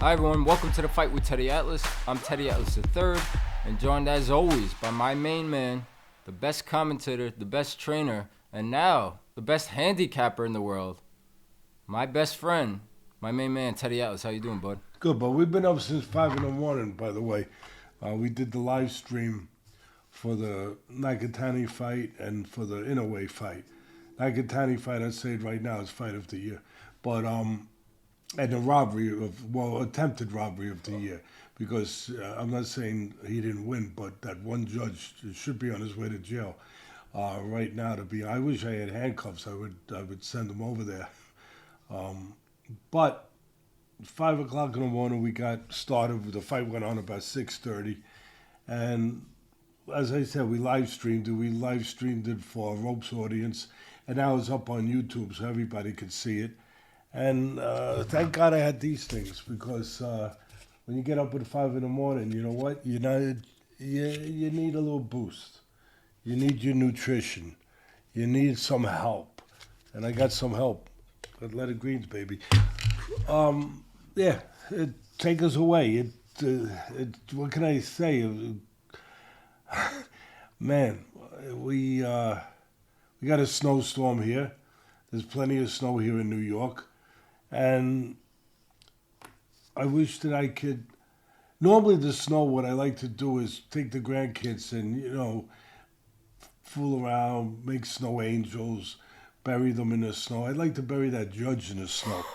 Hi everyone, welcome to the Fight with Teddy Atlas. I'm Teddy Atlas III, and joined as always by my main man, the best commentator, the best trainer, and now the best handicapper in the world, my best friend, my main man, Teddy Atlas. How you doing, bud? Good, but we've been up since 5 in the morning, by the way. We did the live stream for the Nakatani fight and for the Inoue fight. Nakatani fight, I'd say it right now, is fight of the year. But, and the attempted robbery of the year. Because I'm not saying he didn't win, but that one judge should be on his way to jail right now I wish I had handcuffs. I would send him over there. But 5 o'clock in the morning, we got started. The fight went on about 6:30. And as I said, we live streamed it. We live streamed it for a ropes audience. And now it's up on YouTube so everybody could see it. And thank God I had these things, because when you get up at 5 in the morning, you know what? You need a little boost. You need your nutrition. You need some help. And I got some help. Athletic Greens, baby. Take us away. What can I say? Man, we got a snowstorm here. There's plenty of snow here in New York. And I wish that I could. Normally, the snow, what I like to do is take the grandkids and, fool around, make snow angels, bury them in the snow. I'd like to bury that judge in the snow.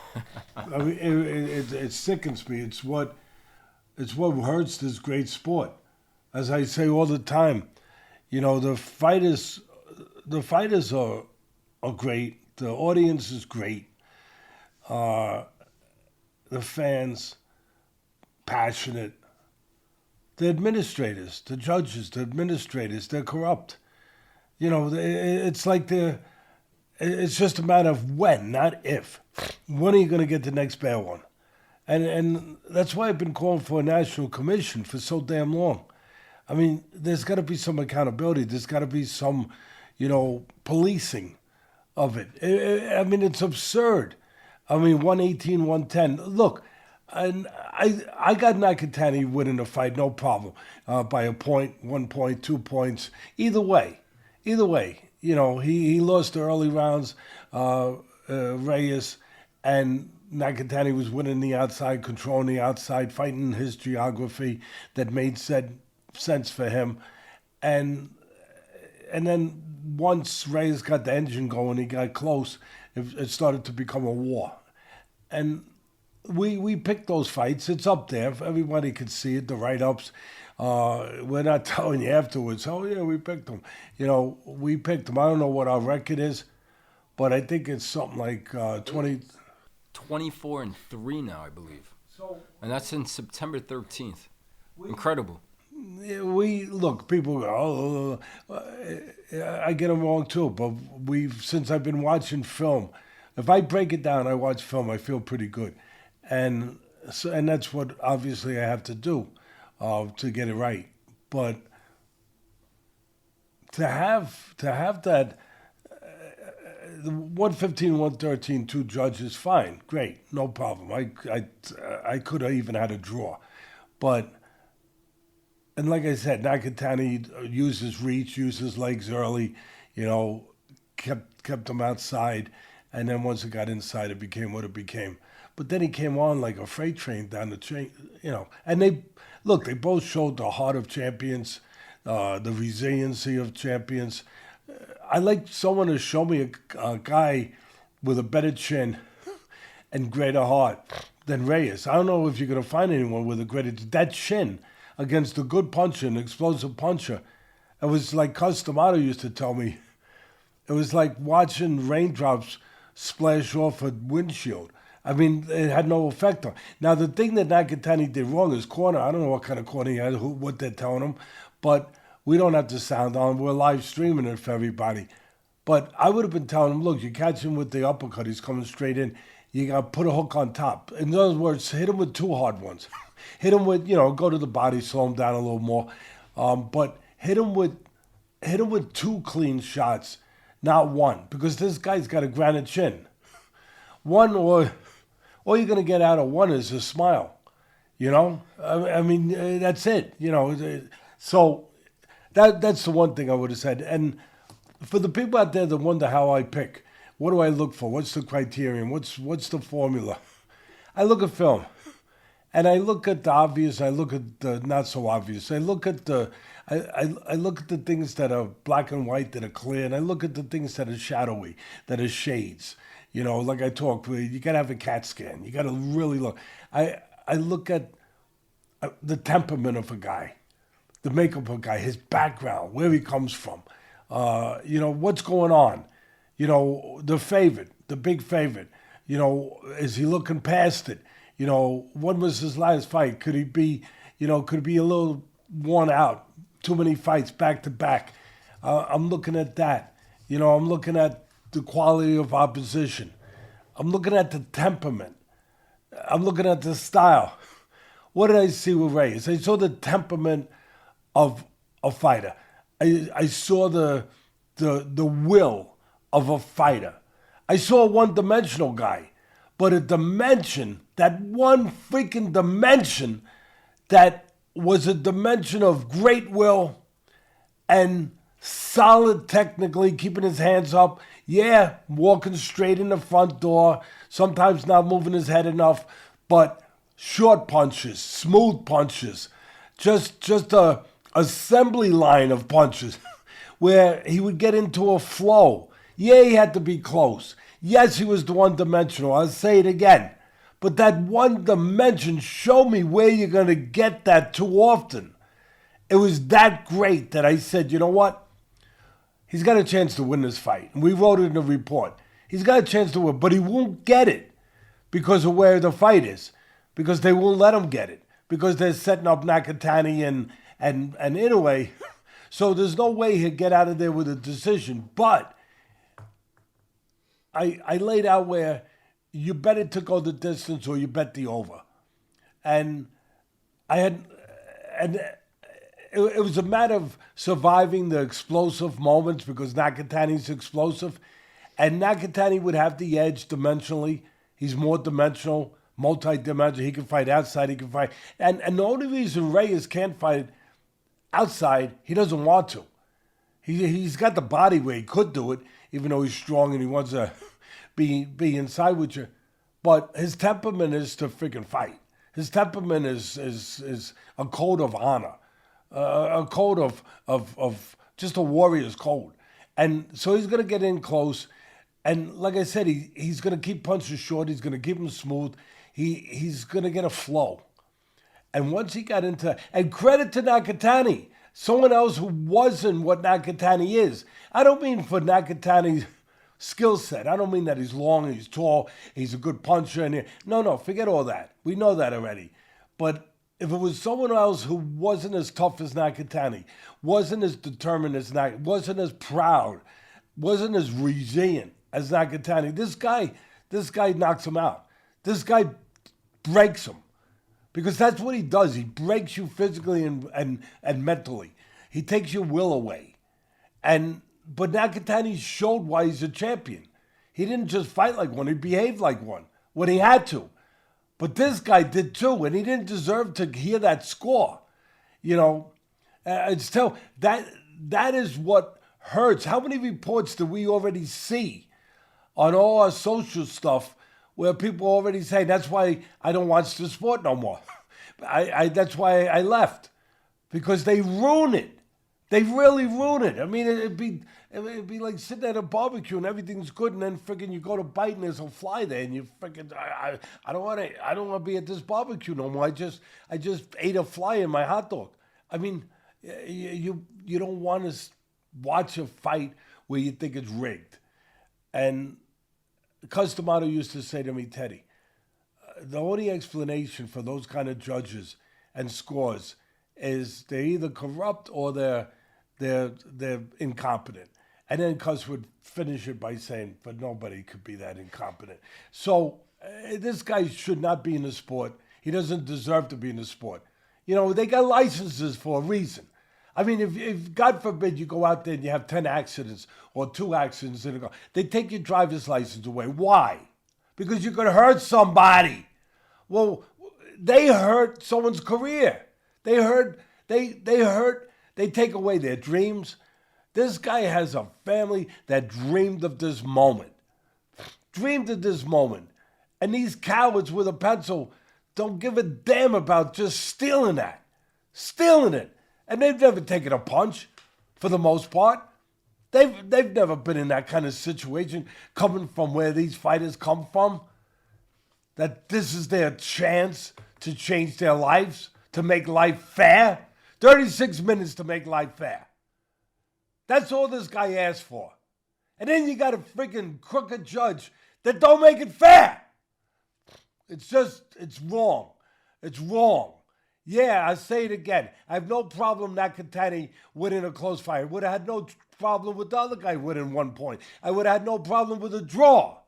I mean, it sickens me. It's what hurts this great sport. As I say all the time, the fighters are great. The audience is great. The fans, passionate. The administrators, the judges, the administrators, they're corrupt. It's like it's just a matter of when, not if. When are you going to get the next bad one? And that's why I've been calling for a national commission for so damn long. I mean, there's got to be some accountability. There's got to be some, policing of it. I mean, it's absurd. I mean, 118, 110. Look, and I got Nakatani winning the fight, no problem, by a point, 1 point, 2 points. Either way, he lost the early rounds, Reyes, and Nakatani was winning the outside, controlling the outside, fighting his geography that made sense for him. And then once Reyes got the engine going, he got close, it started to become a war. And we picked those fights. It's up there. Everybody could see it, the write-ups. We're not telling you afterwards, oh, yeah, we picked them. We picked them. I don't know what our record is, but I think it's something like 20... 24-3 now, I believe. And that's in September 13th. Incredible. People go, I get them wrong too, but since I've been watching film, if I break it down, I watch film, I feel pretty good. And that's what obviously I have to do to get it right. But to have that 115, 113, 2 judges, fine, great, no problem. I could have even had a draw. And like I said, Nakatani used his reach, used his legs early, kept him outside. And then once it got inside, it became what it became. But then he came on like a freight train down the chain, And they both showed the heart of champions, the resiliency of champions. I like someone to show me a guy with a better chin and greater heart than Reyes. I don't know if you're going to find anyone with a greater... That chin against a good puncher, an explosive puncher. It was like Cus D'Amato used to tell me. It was like watching raindrops splash off a windshield. I mean, it had no effect on. Now, the thing that Nakatani did wrong is corner. I don't know what kind of corner he had, what they're telling him, but we don't have the sound on. We're live streaming it for everybody. But I would have been telling him, look, you catch him with the uppercut. He's coming straight in. You got to put a hook on top. In other words, hit him with 2 hard ones. Hit him with, go to the body, slow him down a little more. But hit him with 2 clean shots, not 1, because this guy's got a granite chin. All you're going to get out of 1 is a smile. You know, I mean, that's it. You know, so that's the one thing I would have said. And for the people out there that wonder how I pick, what do I look for? What's the criterion? What's the formula? I look at film, and I look at the obvious. I look at the not so obvious. I look at the I look at the things that are black and white, that are clear, and I look at the things that are shadowy, that are shades. You know, like I talked, you got to have a CAT scan. You got to really look. I look at the temperament of a guy, the makeup of a guy, his background, where he comes from, you know, what's going on, you know, the favorite, the big favorite, you know, is he looking past it? You know, when was his last fight? Could he be, you know, could he be a little worn out? Too many fights back to back. I'm looking at that. You know, I'm looking at the quality of opposition. I'm looking at the temperament. I'm looking at the style. What did I see with Reyes? I saw the temperament of a fighter. I saw the will of a fighter. I saw a one-dimensional guy, but a dimension, that one freaking dimension that was a dimension of great will and solid technically, keeping his hands up. Yeah, walking straight in the front door, sometimes not moving his head enough, but short punches, smooth punches, just a assembly line of punches where he would get into a flow. Yeah, he had to be close. Yes, he was the one-dimensional. I'll say it again. But that one dimension, show me where you're going to get that too often. It was that great that I said, you know what? He's got a chance to win this fight. And we wrote it in the report. He's got a chance to win, but he won't get it because of where the fight is. Because they won't let him get it. Because they're setting up Nakatani and Inoue. So there's no way he'll get out of there with a decision. But I laid out where you bet it to go the distance or you bet the over. And it was a matter of surviving the explosive moments because Nakatani's explosive. And Nakatani would have the edge dimensionally. He's more dimensional, multi-dimensional. He can fight outside, he can fight. And the only reason Reyes can't fight outside, he doesn't want to. He's got the body where he could do it, even though he's strong and he wants to be inside with you. But his temperament is to freaking fight. His temperament is a code of honor, a code of just a warrior's code. And so he's going to get in close. And like I said, he's going to keep punches short. He's going to keep them smooth. He's going to get a flow. And once he got into, and credit to Nakatani, someone else who wasn't what Nakatani is. I don't mean for Nakatani's skill set. I don't mean that he's long, he's tall, he's a good puncher. And no, forget all that. We know that already. But if it was someone else who wasn't as tough as Nakatani, wasn't as determined as Nakatani, wasn't as proud, wasn't as resilient as Nakatani, this guy knocks him out. This guy breaks him. Because that's what he does. He breaks you physically and mentally. He takes your will away. But Nakatani showed why he's a champion. He didn't just fight like one. He behaved like one when he had to. But this guy did too, and he didn't deserve to hear that score. You know, that is what hurts. How many reports do we already see on all our social stuff where people already say, that's why I don't watch the sport no more. That's why I left. Because they ruin it. They really ruin it. I mean, it'd be like sitting at a barbecue and everything's good, and then freaking you go to bite and there's a fly there, and you freaking I don't want to be at this barbecue no more. I just ate a fly in my hot dog. I mean, you don't want to watch a fight where you think it's rigged. And Cus D'Amato used to say to me, Teddy, the only explanation for those kind of judges and scores is they're either corrupt or they're incompetent. And then Cus would finish it by saying, but nobody could be that incompetent. So this guy should not be in the sport. He doesn't deserve to be in the sport. You know, they got licenses for a reason. I mean, if God forbid you go out there and you have 10 accidents or 2 accidents in a car, they take your driver's license away. Why? Because you could hurt somebody. Well, they hurt someone's career. They take away their dreams. This guy has a family that dreamed of this moment. And these cowards with a pencil don't give a damn about just stealing that. Stealing it. And they've never taken a punch, for the most part. They've never been in that kind of situation, coming from where these fighters come from. That this is their chance to change their lives, to make life fair. 36 minutes to make life fair. That's all this guy asked for. And then you got a freaking crooked judge that don't make it fair. It's wrong. It's wrong. Yeah, I say it again. I have no problem Nakatani winning a close fight. I would have had no problem with the other guy winning 1 point. I would have had no problem with a draw.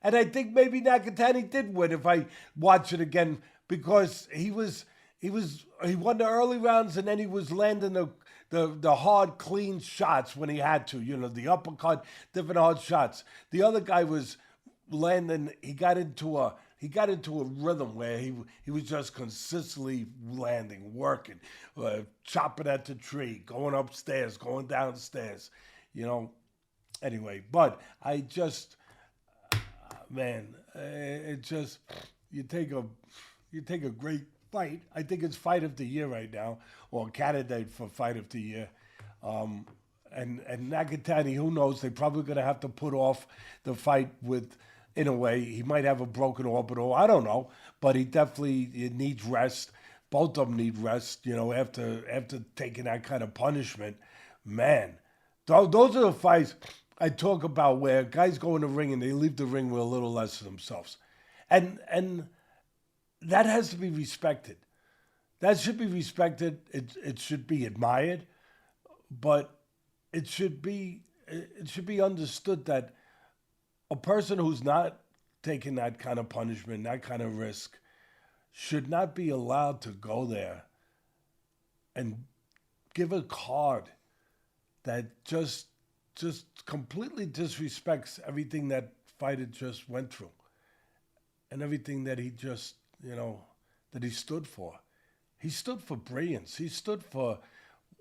And I think maybe Nakatani did win if I watch it again, because he won the early rounds, and then he was landing the hard, clean shots when he had to. The uppercut, different hard shots. The other guy was landing. He got into a rhythm where he was just consistently landing, working, chopping at the tree, going upstairs, going downstairs. Anyway, but I just. Man, you take a great fight. I think it's fight of the year right now, or candidate for fight of the year. And Nakatani, who knows? They're probably going to have to put off the fight with Inoue. He might have a broken orbital. I don't know, but he definitely needs rest. Both of them need rest. After taking that kind of punishment, man. Those are the fights I talk about where guys go in the ring and they leave the ring with a little less of themselves. And that has to be respected. That should be respected. It should be admired, but it should be understood that a person who's not taking that kind of punishment, that kind of risk, should not be allowed to go there and give a card that just completely disrespects everything that fighter just went through and everything that he just, that he stood for. He stood for brilliance. He stood for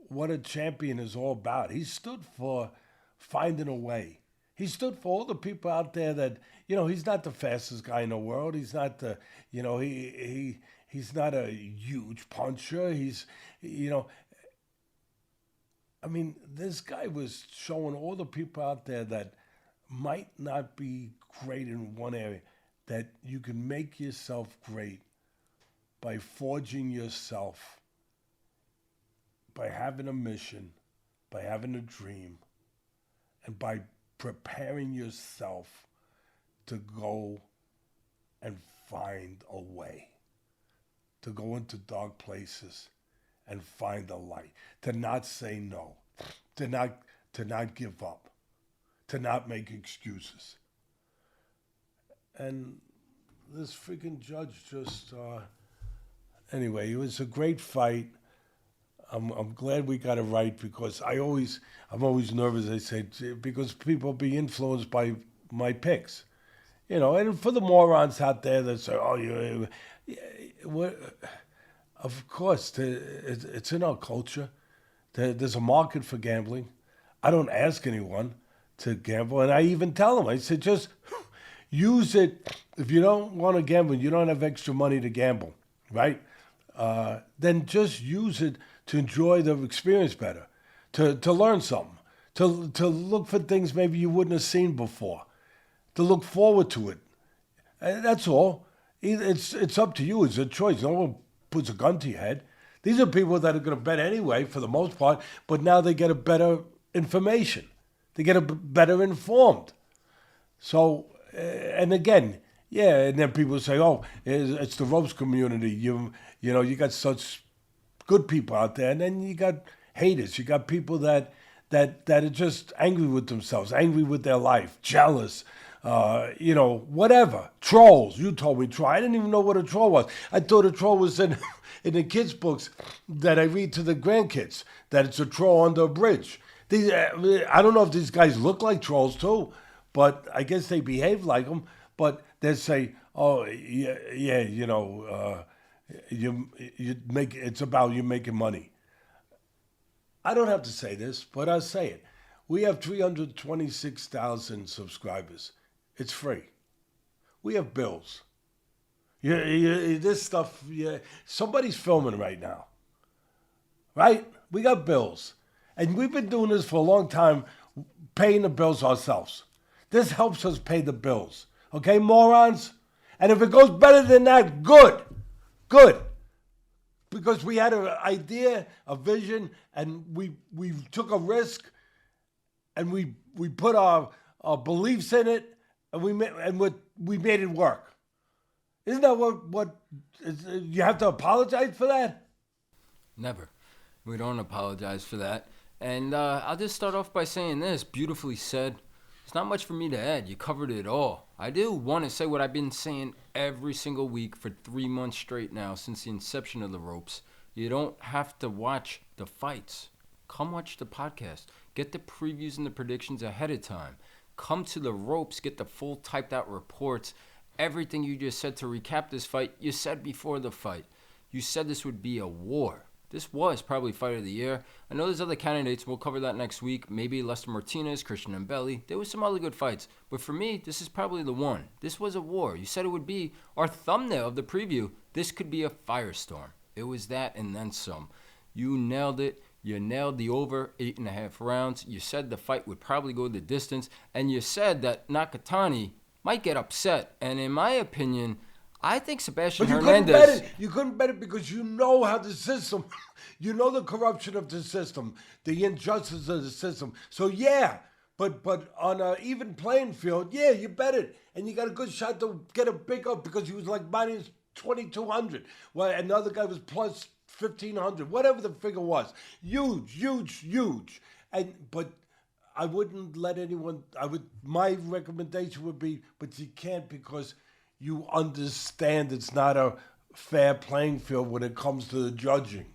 what a champion is all about. He stood for finding a way. He stood for all the people out there that, he's not the fastest guy in the world. He's not the, he's not a huge puncher. This guy was showing all the people out there that might not be great in one area, that you can make yourself great by forging yourself, by having a mission, by having a dream, and by preparing yourself to go and find a way, to go into dark places and find a light, to not say no, to not give up, to not make excuses. And this freaking judge just, anyway, it was a great fight. I'm glad we got it right, because I'm always nervous, I say, because people be influenced by my picks. And for the morons out there that say, of course, it's in our culture. There's a market for gambling. I don't ask anyone to gamble, and I even tell them, I said, just use it. If you don't want to gamble, you don't have extra money to gamble, right? Then just use it to enjoy the experience better, to learn something, to look for things maybe you wouldn't have seen before, to look forward to it. That's all. It's up to you. It's a choice. No one puts a gun to your head. These are people that are going to bet anyway, for the most part, but now they get a better information. They get a better informed. So, and again, and then people say, oh, it's the ropes community. You got such good people out there, and then you got haters. You got people that are just angry with themselves, angry with their life, jealous, whatever. Trolls. You told me troll. I didn't even know what a troll was. I thought a troll was in the kids' books that I read to the grandkids, that it's a troll under a bridge. I don't know if these guys look like trolls too, but I guess they behave like them. But they say, oh, It's about you making money. I don't have to say this, but I'll say it. We have 326,000 subscribers. It's free. We have bills. This stuff, somebody's filming right now. Right? We got bills. And we've been doing this for a long time, paying the bills ourselves. This helps us pay the bills. Okay, morons? And if it goes better than that, good. Good. Because we had an idea, a vision, and we took a risk, and we put our beliefs in it, and we made it work. Isn't that what you have to apologize for that? Never. We don't apologize for that. And I'll just start off by saying this, beautifully said. It's not much for me to add. You covered it all. I do want to say what I've been saying every single week for 3 months straight now since the inception of the ropes. You don't have to watch the fights. Come watch the podcast. Get the previews and the predictions ahead of time. Come to the ropes. Get the full typed out reports. Everything you just said to recap this fight, you said before the fight. You said this would be a war. This was probably fight of the year. I know there's other candidates. We'll cover that next week. Maybe Lester Martinez, Christian Mbelli. There was some other good fights. But for me, this is probably the one. This was a war. You said it would be our thumbnail of the preview. This could be a firestorm. It was that and then some. You nailed it. You nailed the over 8.5 rounds. You said the fight would probably go the distance. And you said that Nakatani might get upset. And in my opinion, I think Sebastian Hernandez. You couldn't bet it because you know how the system, you know the corruption of the system, the injustice of the system. So yeah, but on an even playing field, yeah, you bet it, and you got a good shot to get a big up because he was like minus 2,200. Well, another guy was plus 1,500, whatever the figure was. Huge. But I wouldn't let anyone. My recommendation would be, but you can't because you understand it's not a fair playing field when it comes to the judging.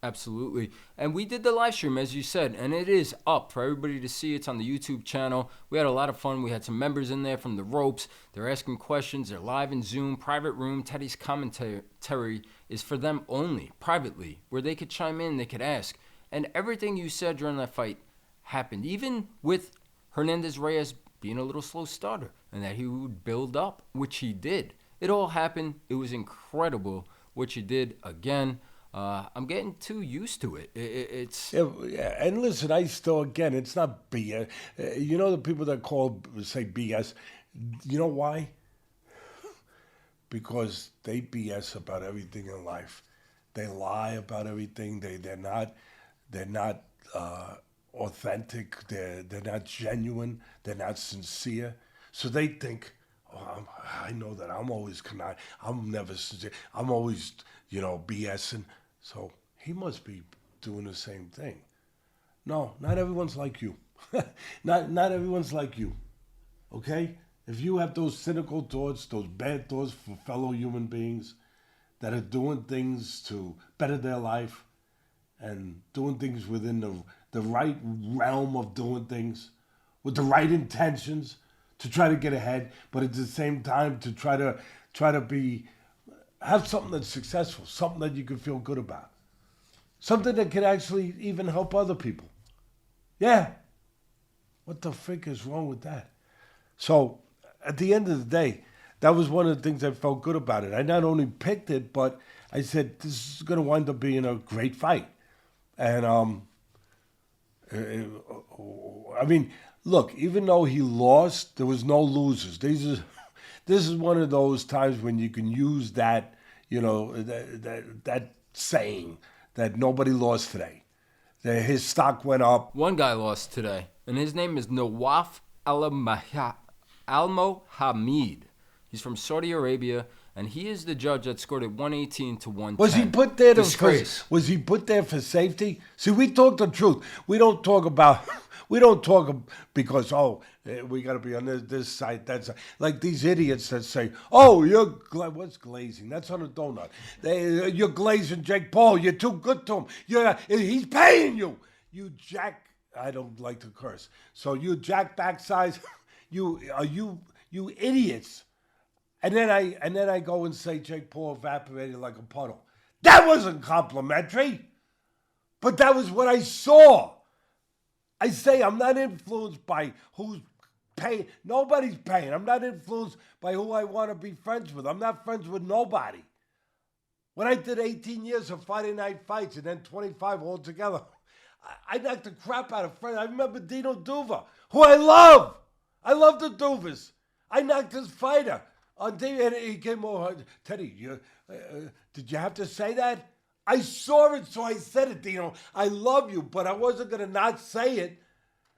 Absolutely. And we did the live stream, as you said, and it is up for everybody to see. It's on the YouTube channel. We had a lot of fun. We had some members in there from the ropes. They're asking questions. They're live in Zoom, private room. Teddy's commentary is for them only, privately, where they could chime in, they could ask. And everything you said during that fight happened, even with Hernandez-Reyes being a little slow starter, and that he would build up, which he did. It all happened. It was incredible what you did again. I'm getting too used to it. It's yeah. And listen, it's not BS. You know the people that say BS. You know why? Because they BS about everything in life. They lie about everything. They're not authentic. They're not genuine. They're not sincere. So they think, I know that I'm always conniving. I'm never sincere. I'm always, BSing. So he must be doing the same thing. No, not everyone's like you. not everyone's like you. Okay? If you have those cynical thoughts, those bad thoughts for fellow human beings that are doing things to better their life and doing things within the right realm of doing things with the right intentions to try to get ahead, but at the same time to try to have something that's successful, something that you can feel good about, something that can actually even help other people. Yeah. What the frick is wrong with that? So at the end of the day, that was one of the things I felt good about it. I not only picked it, but I said, this is going to wind up being a great fight. And, I mean, look, even though he lost, there was no losers. This is one of those times when you can use that, that saying that nobody lost today. That his stock went up. One guy lost today, and his name is Nawaf Al-Mohammed. He's from Saudi Arabia, and he is the judge that scored it 118 to 110. Was he put there Disgrace. Was he put there for safety? See, we talk the truth. We don't talk because, we got to be on this side, that side. Like these idiots that say, what's glazing? That's on a donut. You're glazing Jake Paul. You're too good to him. He's paying you. You jack, I don't like to curse. So you jack backsides, you idiots. And then I go and say Jake Paul evaporated like a puddle. That wasn't complimentary, but that was what I saw. I say I'm not influenced by who's paying. Nobody's paying. I'm not influenced by who I want to be friends with. I'm not friends with nobody. When I did 18 years of Friday night fights and then 25 altogether, I knocked the crap out of friends. I remember Dino Duva, who I love. I love the Duvas. I knocked his fighter on TV, and he came over. Teddy, did you have to say that? I saw it, so I said it, Dino. I love you, but I wasn't going to not say it.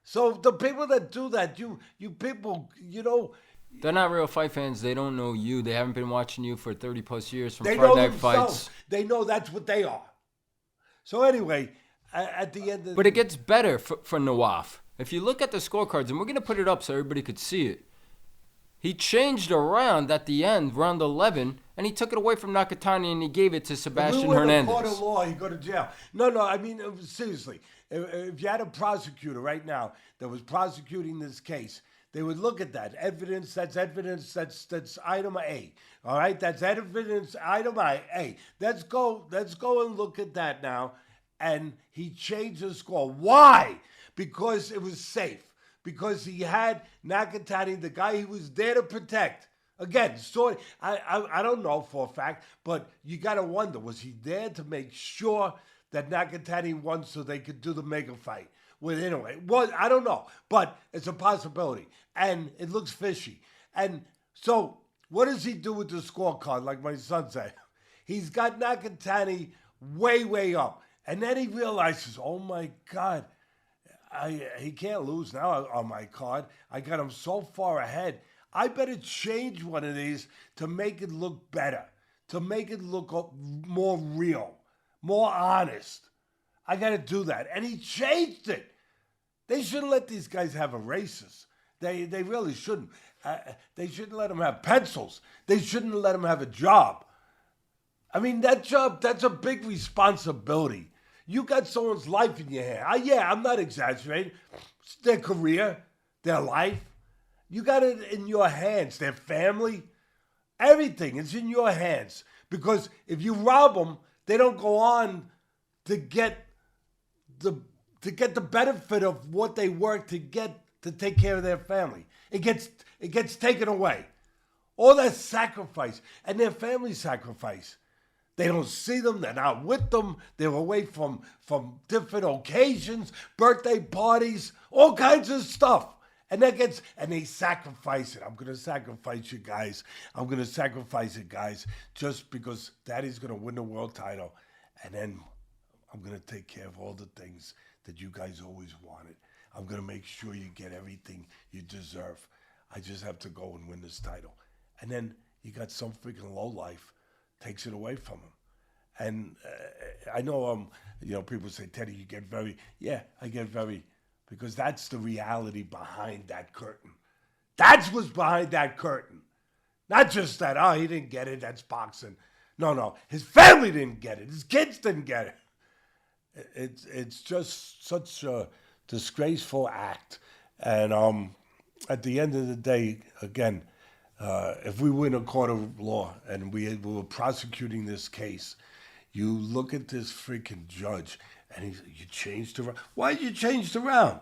So the people that do that, you people, They're not real fight fans. They don't know you. They haven't been watching you for 30 plus years from they Friday know Night themselves. Fights. They know that's what they are. So anyway, at the end of But it gets better for Nawaf. If you look at the scorecards, and we're going to put it up so everybody could see it, he changed around at the end, round 11, and he took it away from Nakatani and he gave it to Sebastian Hernandez. In a court of law, you go to jail. No, I mean, seriously. If you had a prosecutor right now that was prosecuting this case, they would look at that. Evidence, that's item A. All right? That's evidence, item A. Let's go and look at that now. And he changed the score. Why? Because it was safe. Because he had Nakatani, the guy he was there to protect. Again, I don't know for a fact, but you got to wonder, was he there to make sure that Nakatani won so they could do the mega fight with Inoue? Well, I don't know, but it's a possibility. And it looks fishy. And so what does he do with the scorecard, like my son said? He's got Nakatani way, way up. And then he realizes, oh, my God, he can't lose now on my card. I got him so far ahead. I better change one of these to make it look better, to make it look more real, more honest. I got to do that. And he changed it. They shouldn't let these guys have erasers. They really shouldn't. They shouldn't let them have pencils. They shouldn't let them have a job. I mean, that's a big responsibility. You got someone's life in your hand. Yeah, I'm not exaggerating. It's their career, their life. You got it in your hands, their family. Everything is in your hands. Because if you rob them, they don't go on to get the benefit of what they work to get to take care of their family. It gets taken away. All that sacrifice and their family sacrifice. They don't see them. They're not with them. They're away from different occasions, birthday parties, all kinds of stuff. And they sacrifice it. I'm going to sacrifice you guys. I'm going to sacrifice it, guys, just because Daddy's going to win the world title. And then I'm going to take care of all the things that you guys always wanted. I'm going to make sure you get everything you deserve. I just have to go and win this title. And then you got some freaking lowlife takes it away from him. And I know, people say, Teddy, you get very, yeah, I get very, because that's the reality behind that curtain. That's what's behind that curtain. Not just that, he didn't get it, that's boxing. No, his family didn't get it. His kids didn't get it. It's just such a disgraceful act. And at the end of the day, again, if we win a court of law and we were prosecuting this case, you look at this freaking judge and you changed the round. Why did you change the round?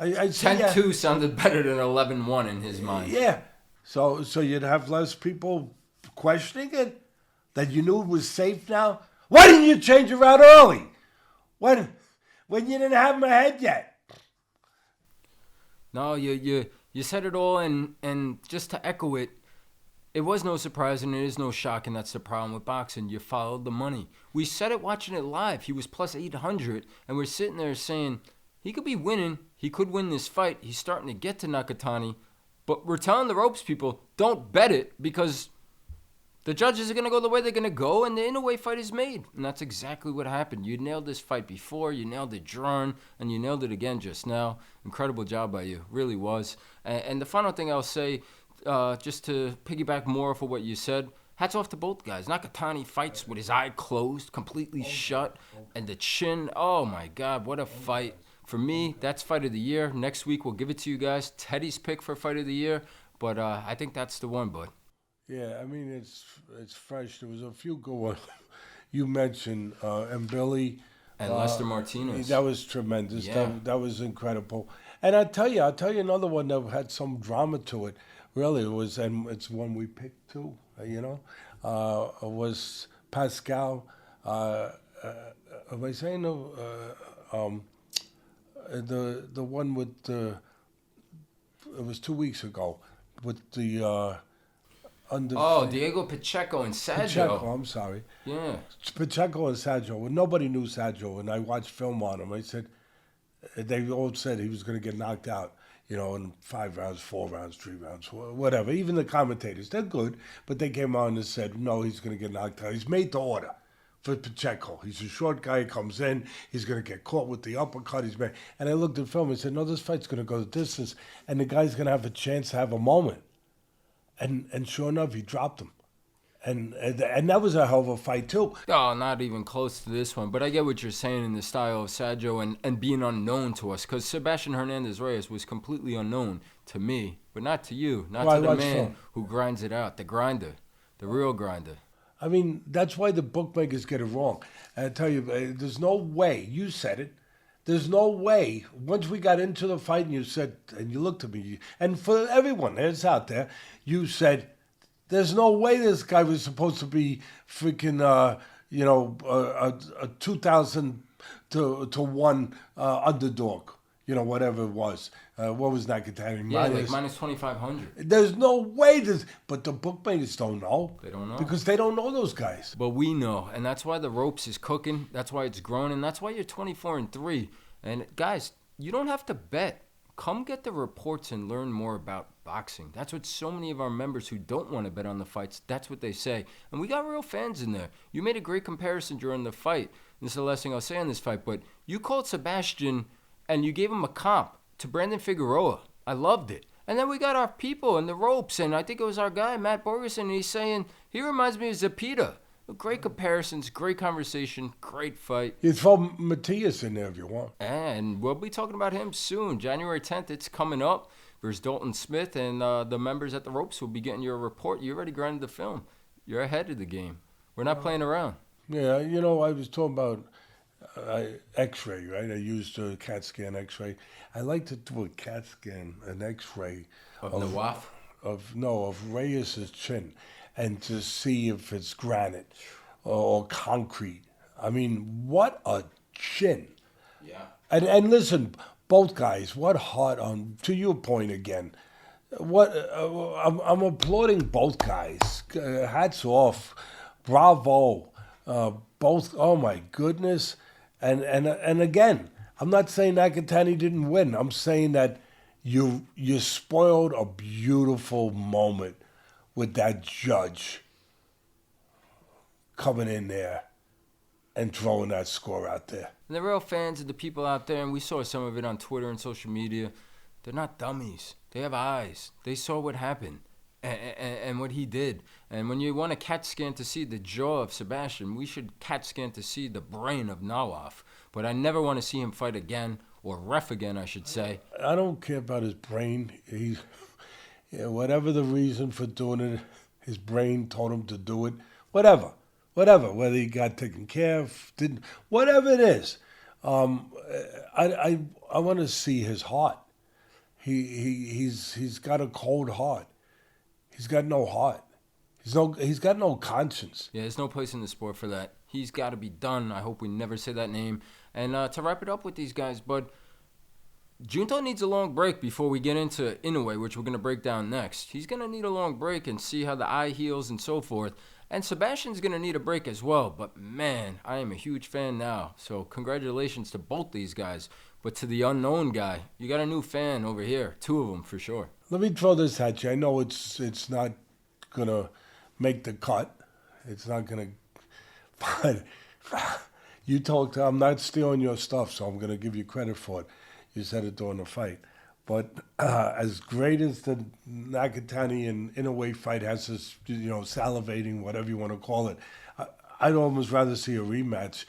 10-2 sounded better than 11-1 in his mind. Yeah. So you'd have less people questioning it? That you knew it was safe now? Why didn't you change the round early? When you didn't have him ahead yet? No, you said it all, and just to echo it, it was no surprise and it is no shock, and that's the problem with boxing. You followed the money. We said it watching it live. He was plus 800, and we're sitting there saying, he could be winning. He could win this fight. He's starting to get to Nakatani. But we're telling the ropes people, don't bet it, because the judges are going to go the way they're going to go, and the Inoue fight is made. And that's exactly what happened. You nailed this fight before, you nailed it drawn, and you nailed it again just now. Incredible job by you. Really was. And the final thing I'll say, just to piggyback more off of what you said, hats off to both guys. Nakatani fights with his eye closed, completely shut, and the chin. Oh, my God, what a fight. For me, that's fight of the year. Next week, we'll give it to you guys. Teddy's pick for fight of the year. But I think that's the one, bud. Yeah, I mean it's fresh. There was a few good ones. You mentioned and Billy. And Lester Martinez. That was tremendous. Yeah. That was incredible. And I'll tell you another one that had some drama to it. Really, it was, and it's one we picked too. Was Pascal. Am I saying the one with the? It was 2 weeks ago with the under. Oh, Diego Pacheco and Sergio. Pacheco, I'm sorry. Yeah. Pacheco and Sergio. Well, nobody knew Sergio, and I watched film on him. I said, they all said he was going to get knocked out, in 5 rounds, 4 rounds, 3 rounds, whatever. Even the commentators, they're good, but they came on and said, no, he's going to get knocked out. He's made to order for Pacheco. He's a short guy, he comes in, he's going to get caught with the uppercut. He's made. And I looked at film and said, no, this fight's going to go the distance, and the guy's going to have a chance to have a moment. And sure enough, he dropped him. And that was a hell of a fight, too. Oh, not even close to this one. But I get what you're saying in the style of Sergio and being unknown to us. Because Sebastian Hernandez Reyes was completely unknown to me, but not to you. Not to the man who grinds it out. The grinder. The real grinder. I mean, that's why the bookmakers get it wrong. I tell you, there's no way. You said it. There's no way. Once we got into the fight and you said, and you looked at me, and for everyone that's out there, you said, there's no way this guy was supposed to be freaking, a 2,000 to 1 underdog. Whatever it was. What was Nakatani? Yeah, like minus 2,500. There's no way this, but the bookmakers don't know. They don't know. Because they don't know those guys. But we know, and that's why the ropes is cooking. That's why it's growing, and that's why you're 24-3. And guys, you don't have to bet. Come get the reports and learn more about boxing. That's what so many of our members who don't want to bet on the fights, that's what they say. And we got real fans in there. You made a great comparison during the fight. And this is the last thing I'll say on this fight, but you called Sebastian and you gave him a comp to Brandon Figueroa. I loved it. And then we got our people in the ropes, and I think it was our guy, Matt Borgerson, and he's saying, he reminds me of Zepeda. Great comparisons, great conversation, great fight. You throw Matias in there if you want. And we'll be talking about him soon. January 10th, it's coming up. There's Dalton Smith, and the members at the ropes will be getting your report. You already grinded the film. You're ahead of the game. We're not playing around. Yeah, I was talking about X-ray, right? I used a CAT scan X-ray. I like to do a CAT scan, an X-ray of Nawaf? Of Reyes' chin, and to see if it's granite or concrete. I mean, what a chin! Yeah. And listen, both guys, what heart on. To your point again, what I'm applauding both guys. Hats off, bravo, both. Oh my goodness. And again, I'm not saying Nakatani didn't win. I'm saying that you spoiled a beautiful moment with that judge coming in there and throwing that score out there. And the real fans of the people out there, and we saw some of it on Twitter and social media, they're not dummies. They have eyes. They saw what happened and what he did. And when you want a CAT scan to see the jaw of Sebastian, we should CAT scan to see the brain of Nawaf. But I never want to see him fight again, or ref again, I should say. I don't care about his brain. Whatever the reason for doing it, his brain told him to do it. Whatever. Whether he got taken care of, didn't, whatever it is. I want to see his heart. He's got a cold heart. He's got no heart. He's got no conscience. Yeah, there's no place in the sport for that. He's got to be done. I hope we never say that name. And to wrap it up with these guys, but Junto needs a long break before we get into Inoue, which we're going to break down next. He's going to need a long break and see how the eye heals and so forth. And Sebastian's going to need a break as well. But, man, I am a huge fan now. So congratulations to both these guys. But to the unknown guy, you got a new fan over here. 2 of them for sure. Let me throw this at you. I know it's not going to make the cut. It's not going to... But you talked... I'm not stealing your stuff, so I'm going to give you credit for it. You said it during the fight. But as great as the Nakatani and Inoue fight has this, salivating, whatever you want to call it, I'd almost rather see a rematch.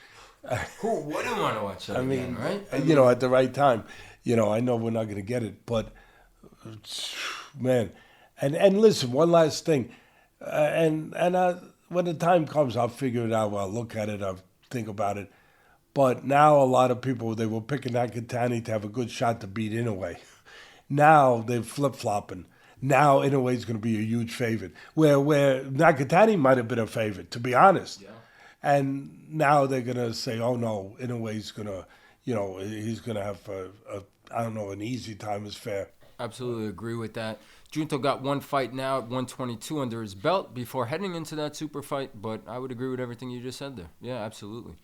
Who wouldn't want to watch that again, right? At the right time. I know we're not going to get it, but, man. And listen, one last thing. When the time comes, I'll figure it out. I'll look at it. I'll think about it. But now a lot of people, they were picking Nakatani to have a good shot to beat Inoue. Now they're flip-flopping. Now Inoue's going to be a huge favorite. Where Nakatani might have been a favorite, to be honest. Yeah. And now they're going to say, oh no, Inoue's going to, he's going to have, an easy time is fair. Absolutely agree with that. Junto got one fight now at 122 under his belt before heading into that super fight, but I would agree with everything you just said there. Yeah, absolutely.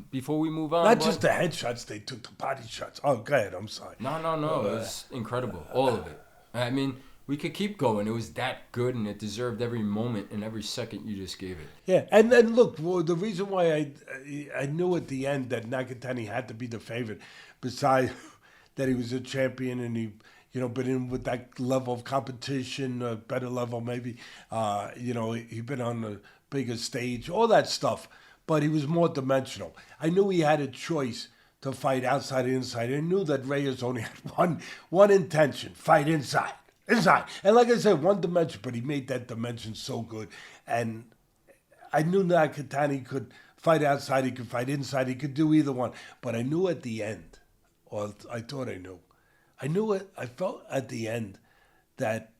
Before we move on... Not just the headshots, they took the body shots. Oh, go ahead, I'm sorry. No. It was incredible. All of it. I mean, we could keep going. It was that good, and it deserved every moment and every second you just gave it. Yeah, and then look, the reason why I knew at the end that Nakatani had to be the favorite, besides that he was a champion and he... been in with that level of competition, a better level maybe. He'd been on the bigger stage, all that stuff. But he was more dimensional. I knew he had a choice to fight outside and inside. I knew that Reyes only had one intention, fight inside. And like I said, one dimension, but he made that dimension so good. And I knew Nakatani could fight outside, he could fight inside, he could do either one. But I knew at the end, or I thought I knew, I felt at the end that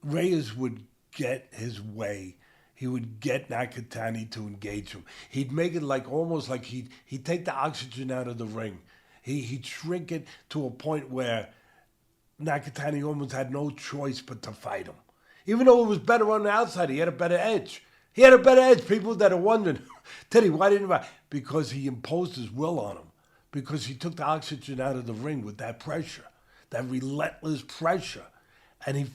Reyes would get his way. He would get Nakatani to engage him. He'd make it almost like he'd take the oxygen out of the ring. He'd shrink it to a point where Nakatani almost had no choice but to fight him. Even though it was better on the outside, he had a better edge. People that are wondering, Teddy, why didn't he? Because he imposed his will on him. Because he took the oxygen out of the ring with that pressure. That relentless pressure, and he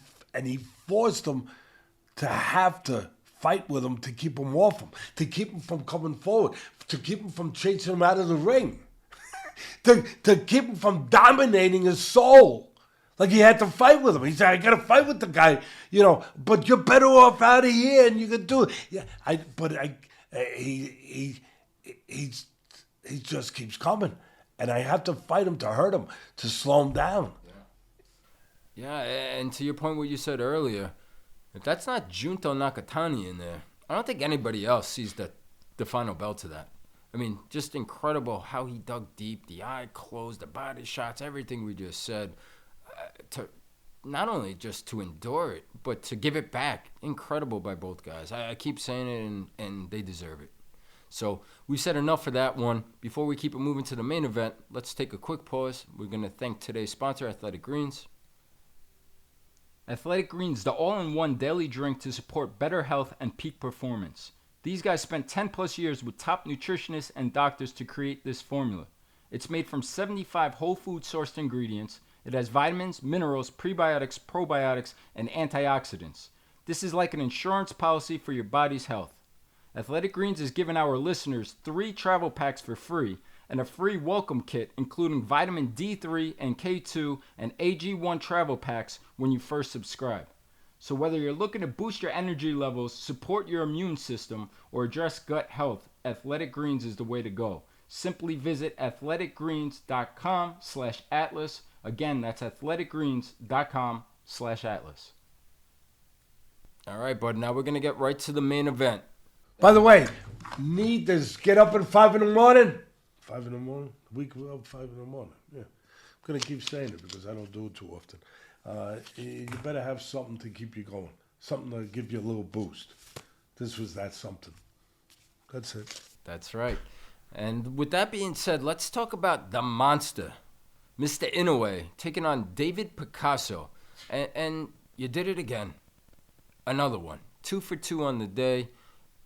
forced him to have to fight with him to keep him off him, to keep him from coming forward, to keep him from chasing him out of the ring, to keep him from dominating his soul. Like he had to fight with him. He said, "I got to fight with the guy, but you're better off out of here, and you can do it." Yeah, he just keeps coming, and I have to fight him to hurt him, to slow him down. Yeah, and to your point, what you said earlier, if that's not Junto Nakatani in there, I don't think anybody else sees the final bell to that. I mean, just incredible how he dug deep, the eye closed, the body shots, everything we just said, to not only just to endure it, but to give it back. Incredible by both guys. I keep saying it, and they deserve it. So we said enough for that one. Before we keep it moving to the main event, let's take a quick pause. We're going to thank today's sponsor, Athletic Greens. Athletic Greens, the all-in-one daily drink to support better health and peak performance. These guys spent 10 plus years with top nutritionists and doctors to create this formula. It's made from 75 whole food sourced ingredients. It has vitamins, minerals, prebiotics, probiotics, and antioxidants. This is like an insurance policy for your body's health. Athletic Greens is giving our listeners 3 travel packs for free and a free welcome kit including vitamin D3 and K2 and AG1 travel packs when you first subscribe. So whether you're looking to boost your energy levels, support your immune system, or address gut health, Athletic Greens is the way to go. Simply visit athleticgreens.com/atlas. Again, that's athleticgreens.com/atlas. All right, bud, now we're going to get right to the main event. By the way, need to get up at 5 in the morning. 5 in the morning? Week up 5 in the morning. Yeah. I'm going to keep saying it because I don't do it too often. You better have something to keep you going. Something to give you a little boost. This was that something. That's it. That's right. And with that being said, let's talk about the monster, Mr. Inoue, taking on David Picasso. And you did it again. Another one. 2 for 2 on the day.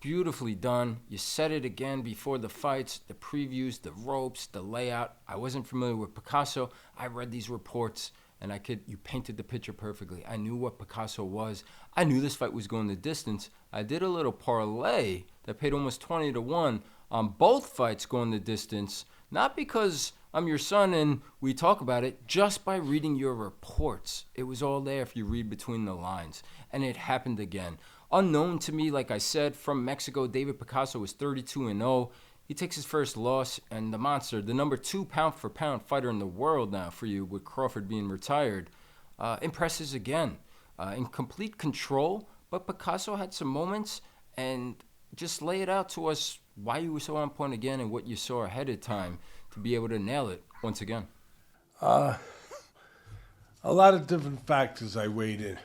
Beautifully done. You said it again before the fights, the previews, the ropes, the layout. I wasn't familiar with Picasso. I read these reports, and you painted the picture perfectly. I knew what Picasso was. I knew this fight was going the distance. I did a little parlay that paid almost 20-1 on both fights going the distance, not because I'm your son and we talk about it, just by reading your reports. It was all there if you read between the lines, and it happened again. Unknown to me, like I said, from Mexico, David Picasso was 32-0. He takes his first loss, and the monster, the number 2 pound-for-pound fighter in the world now for you, with Crawford being retired, impresses again. In complete control, But Picasso had some moments, and just lay it out to us why you were so on point again and what you saw ahead of time to be able to nail it once again. A lot of different factors I weighed in.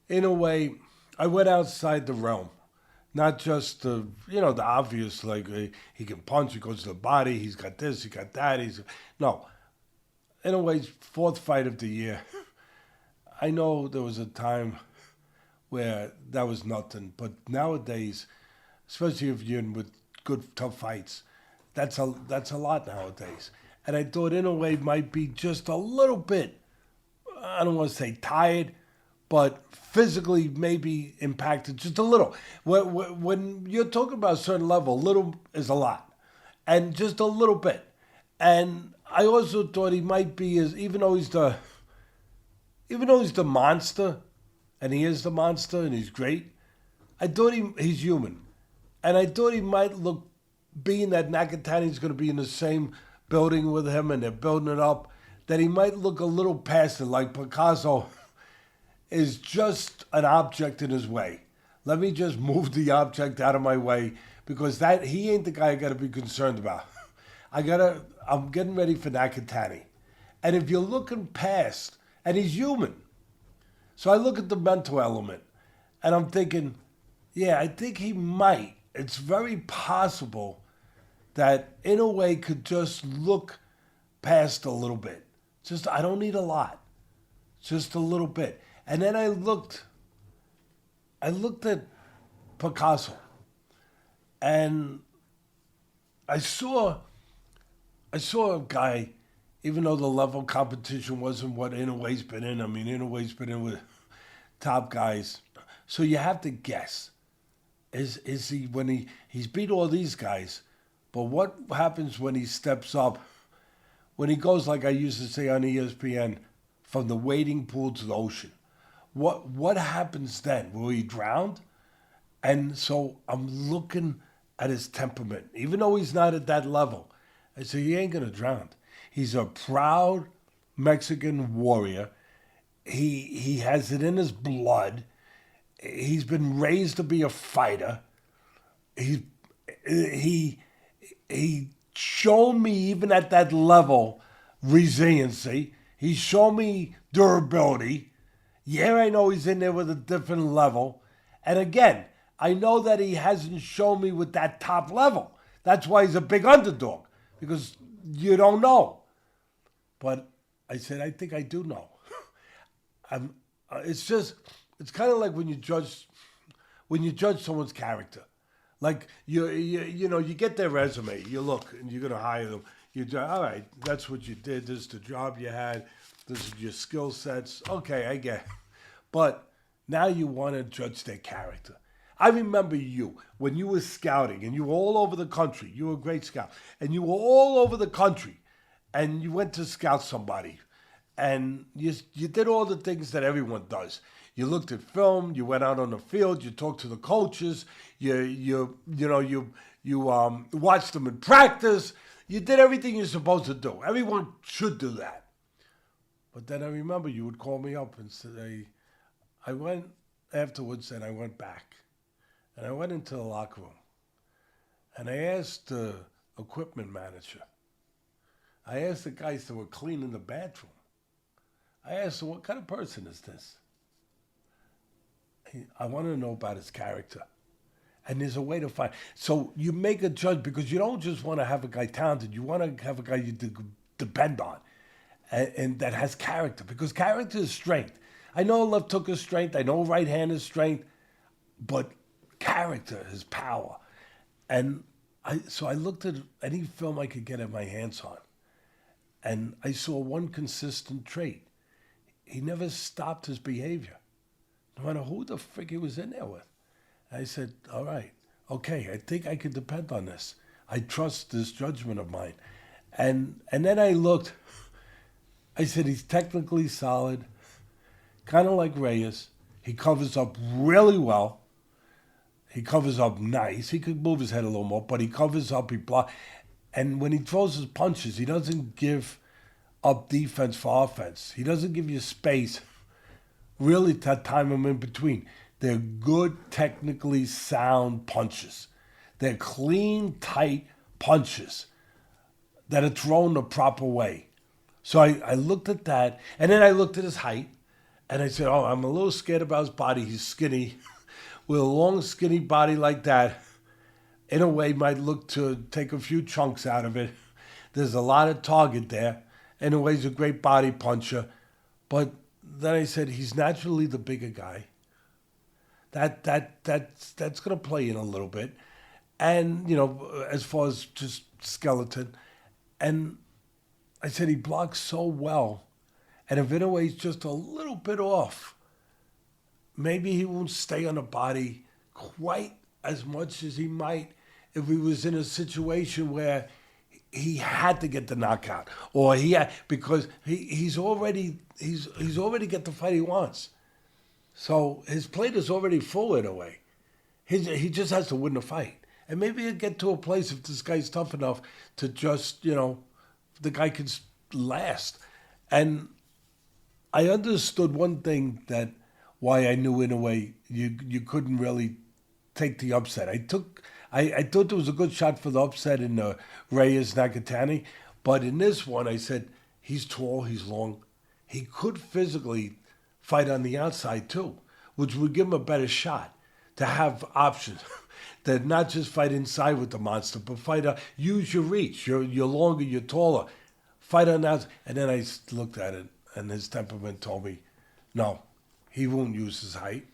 In a way, I went outside the realm. Not just the obvious, like he can punch, he goes to the body, he's got this, he got that. No. In a way, fourth fight of the year. I know there was a time where that was nothing, but nowadays, especially if you're in with good, tough fights, that's a lot nowadays. And I thought Inoue might be just a little bit, I don't want to say tired, but physically maybe impacted just a little. When you're talking about a certain level, little is a lot, and just a little bit. And I also thought he might be even though he's the monster, and he is the monster, and he's great. I thought he's human, and I thought he might look, being that Nakatani's going to be in the same building with him, and they're building it up, that he might look a little past it, like Picasso is just an object in his way. Let me just move the object out of my way, because that he ain't the guy I got to be concerned about. I'm getting ready for Nakatani. And if you're looking past, and he's human. So I look at the mental element, and I'm thinking, yeah, I think he might. It's very possible that Inoue could just look past a little bit. Just, I don't need a lot. Just a little bit. And then I looked at Picasso, and I saw a guy, even though the level competition wasn't what Inoue's been in. I mean, Inoue's been in with top guys. So you have to guess. Is he, when he's beat all these guys, but what happens when he steps up, when he goes, like I used to say on ESPN, from the wading pool to the ocean? What happens then? Will he drown? And so I'm looking at his temperament. Even though he's not at that level, I say he ain't going to drown. He's a proud Mexican warrior. He has it in his blood. He's been raised to be a fighter. He shown me, even at that level, resiliency. He's shown me durability. Yeah, I know he's in there with a different level. And again, I know that he hasn't shown me with that top level. That's why he's a big underdog, because you don't know. But I said, I think I do know. It's kind of like when you judge someone's character. Like you get their resume, you look, and you're gonna hire them. All right, that's what you did. This is the job you had. This is your skill sets. Okay, I get it. But now you want to judge their character. I remember you, when you were scouting, and you were all over the country. You were a great scout. And you were all over the country. And you went to scout somebody. And you did all the things that everyone does. You looked at film. You went out on the field. You talked to the coaches. You watched them in practice. You did everything you're supposed to do. Everyone should do that. But then I remember you would call me up and say, I went afterwards, and I went back. And I went into the locker room. And I asked the equipment manager. I asked the guys that were cleaning the bathroom. I asked them, what kind of person is this? I want to know about his character. And there's a way to find. So you make a judge, because you don't just want to have a guy talented. You want to have a guy you depend on, and that has character, because character is strength. I know left hook is strength. I know right hand is strength, but character is power. And so I looked at any film I could get my hands on, and I saw one consistent trait. He never stopped his behavior, no matter who the frick he was in there with. I said, all right, okay, I think I can depend on this. I trust this judgment of mine. And then I looked, I said, he's technically solid, kind of like Reyes. He covers up really well. He covers up nice. He could move his head a little more, but he covers up, he blocks. And when he throws his punches, he doesn't give up defense for offense. He doesn't give you space really to time him in between. They're good, technically sound punches. They're clean, tight punches that are thrown the proper way. So I looked at that, and then I looked at his height, and I said, oh, I'm a little scared about his body. He's skinny. With a long, skinny body like that, Inoue might look to take a few chunks out of it. There's a lot of target there. Inoue's a great body puncher. But then I said, he's naturally the bigger guy. That's going to play in a little bit. And, as far as just skeleton. And I said, he blocks so well. And if Inoue's just a little bit off, maybe he won't stay on the body quite as much as he might if he was in a situation where he had to get the knockout, or because he's already get the fight he wants. So his plate is already full in a way. He just has to win the fight, and maybe he'll get to a place if this guy's tough enough to just the guy can last. And I understood one thing that why I knew in a way you couldn't really take the upset. I thought there was a good shot for the upset in Reyes Nakatani, but in this one I said he's tall, he's long, he could physically fight on the outside too, which would give him a better shot to have options. To not just fight inside with the monster, but use your reach. You're longer, you're taller. Fight on the outside. And then I looked at it, and his temperament told me, no, he won't use his height.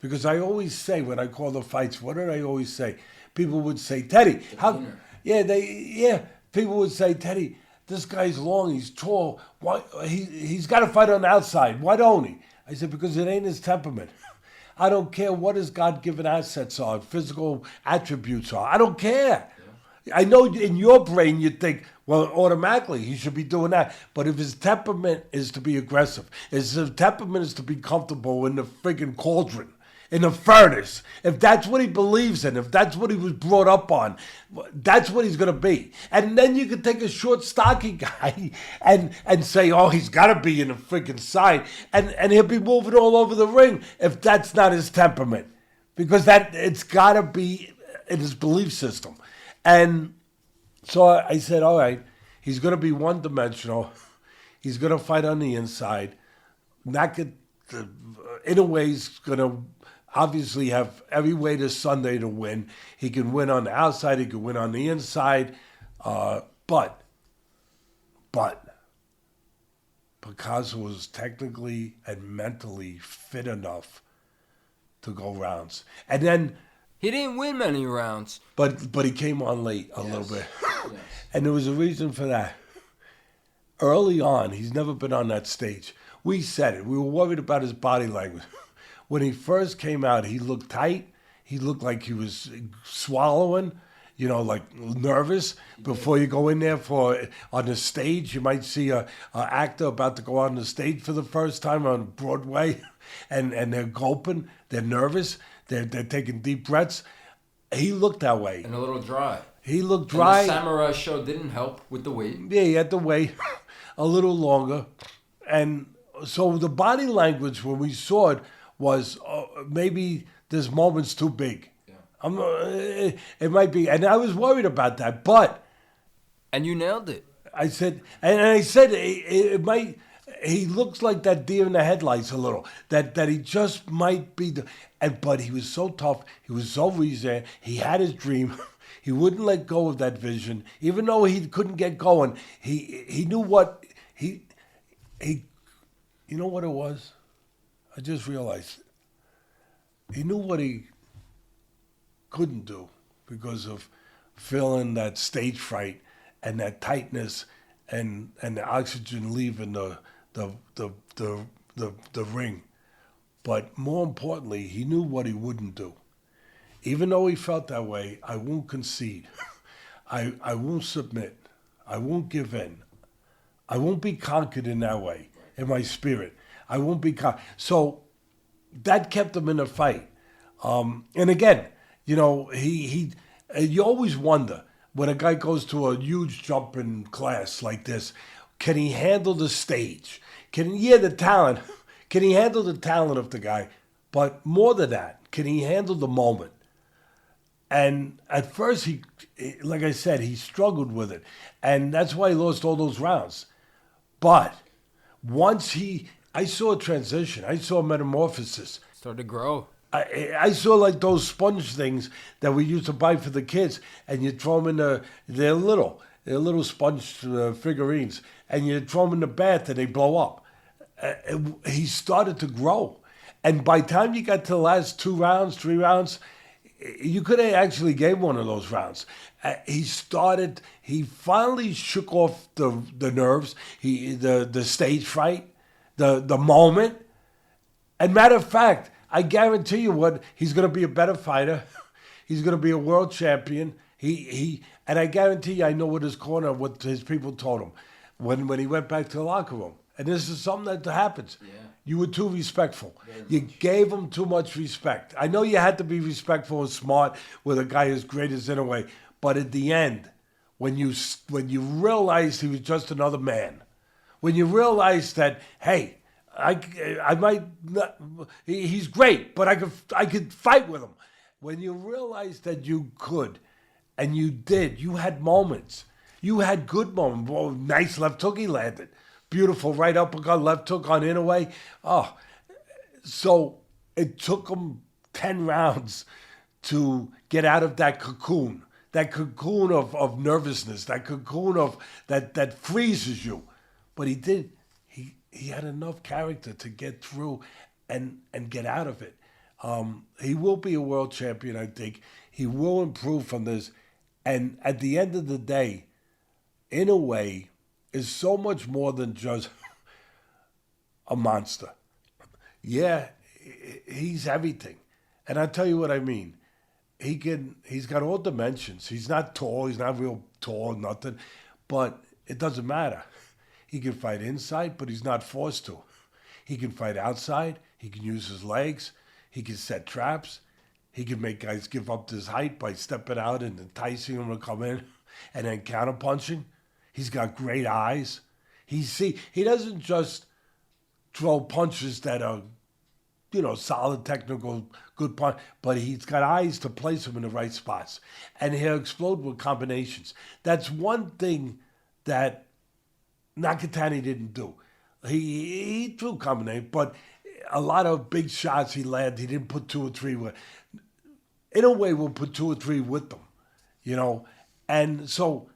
Because I always say, when I call the fights, what did I always say? People would say, Teddy, how? Yeah, people would say, Teddy, this guy's long, he's tall. Why? He's got to fight on the outside. Why don't he? I said, because it ain't his temperament. I don't care what his God-given assets are, physical attributes are. I don't care. Yeah. I know in your brain you think, well, automatically he should be doing that. But if his temperament is to be aggressive, if his temperament is to be comfortable in the friggin' cauldron, in the furnace, if that's what he believes in, if that's what he was brought up on, that's what he's going to be. And then you can take a short, stocky guy and say, oh, he's got to be in the freaking side, and he'll be moving all over the ring if that's not his temperament. Because it's got to be in his belief system. And so I said, all right, he's going to be one-dimensional. He's going to fight on the inside. Inoue's going to obviously have every way this Sunday to win. He can win on the outside. He can win on the inside. But Picasso was technically and mentally fit enough to go rounds. And then he didn't win many rounds. But he came on late a little bit. Yes. And there was a reason for that. Early on, he's never been on that stage. We said it. We were worried about his body language. When he first came out, he looked tight. He looked like he was swallowing, like nervous. Before you go in there on the stage, you might see a actor about to go on the stage for the first time on Broadway, and they're gulping, they're nervous, they're taking deep breaths. He looked that way. And a little dry. He looked dry. And the Samurai show didn't help with the weight. Yeah, he had to wait a little longer. And so the body language when we saw it was maybe this moment's too big. Yeah. It might be, and I was worried about that, but and you nailed it. I said, it might. He looks like that deer in the headlights a little. That he just might be but he was so tough. He was so resilient. He had his dream. He wouldn't let go of that vision, even though he couldn't get going. He knew what he. You know what it was? I just realized he knew what he couldn't do because of feeling that stage fright and that tightness and the oxygen leaving the ring. But more importantly, he knew what he wouldn't do. Even though he felt that way, I won't concede. I won't submit. I won't give in. I won't be conquered in that way. In my spirit, I won't be so that kept him in the fight. And again, you always wonder when a guy goes to a huge jumping class like this, can he handle the stage? The talent? Can he handle the talent of the guy? But more than that, can he handle the moment? And at first, like I said, he struggled with it. And that's why he lost all those rounds. But once I saw a transition. I saw a metamorphosis. Started to grow. I saw like those sponge things that we used to buy for the kids, and you throw them in they're little sponge figurines, and you throw them in the bath and they blow up. He started to grow. And by the time you got to the last 2 rounds, 3 rounds, you could have actually gave one of those rounds. He finally shook off the nerves, the stage fright, the moment. And matter of fact, I guarantee you he's going to be a better fighter. He's going to be a world champion. And I guarantee you, I know what his people told him when he went back to the locker room. And this is something that happens. Yeah. You were too respectful. You gave him too much respect. I know you had to be respectful and smart with a guy as great as Inoue, but at the end, when you realized he was just another man, when you realized that, hey, I might not, he's great, but I could fight with him. When you realized that you could, and you did, you had moments. You had good moments. Oh, nice left hook he landed. Beautiful right uppercut, left hook on Inoue. Oh, so it took him 10 rounds to get out of that cocoon of nervousness, that cocoon of that freezes you. But he did. He had enough character to get through and get out of it. He will be a world champion, I think. He will improve from this. And at the end of the day, Inoue is so much more than just a monster. Yeah, he's everything. And I'll tell you what I mean. He's got all dimensions. He's not tall. He's not real tall, nothing. But it doesn't matter. He can fight inside, but he's not forced to. He can fight outside. He can use his legs. He can set traps. He can make guys give up his height by stepping out and enticing them to come in and then counterpunching. He's got great eyes. He doesn't just throw punches that are, solid technical, good punch, but he's got eyes to place them in the right spots. And he'll explode with combinations. That's one thing that Nakatani didn't do. He threw combination, but a lot of big shots he landed, he didn't put 2 or 3 with. Inoue will put 2 or 3 with them, And so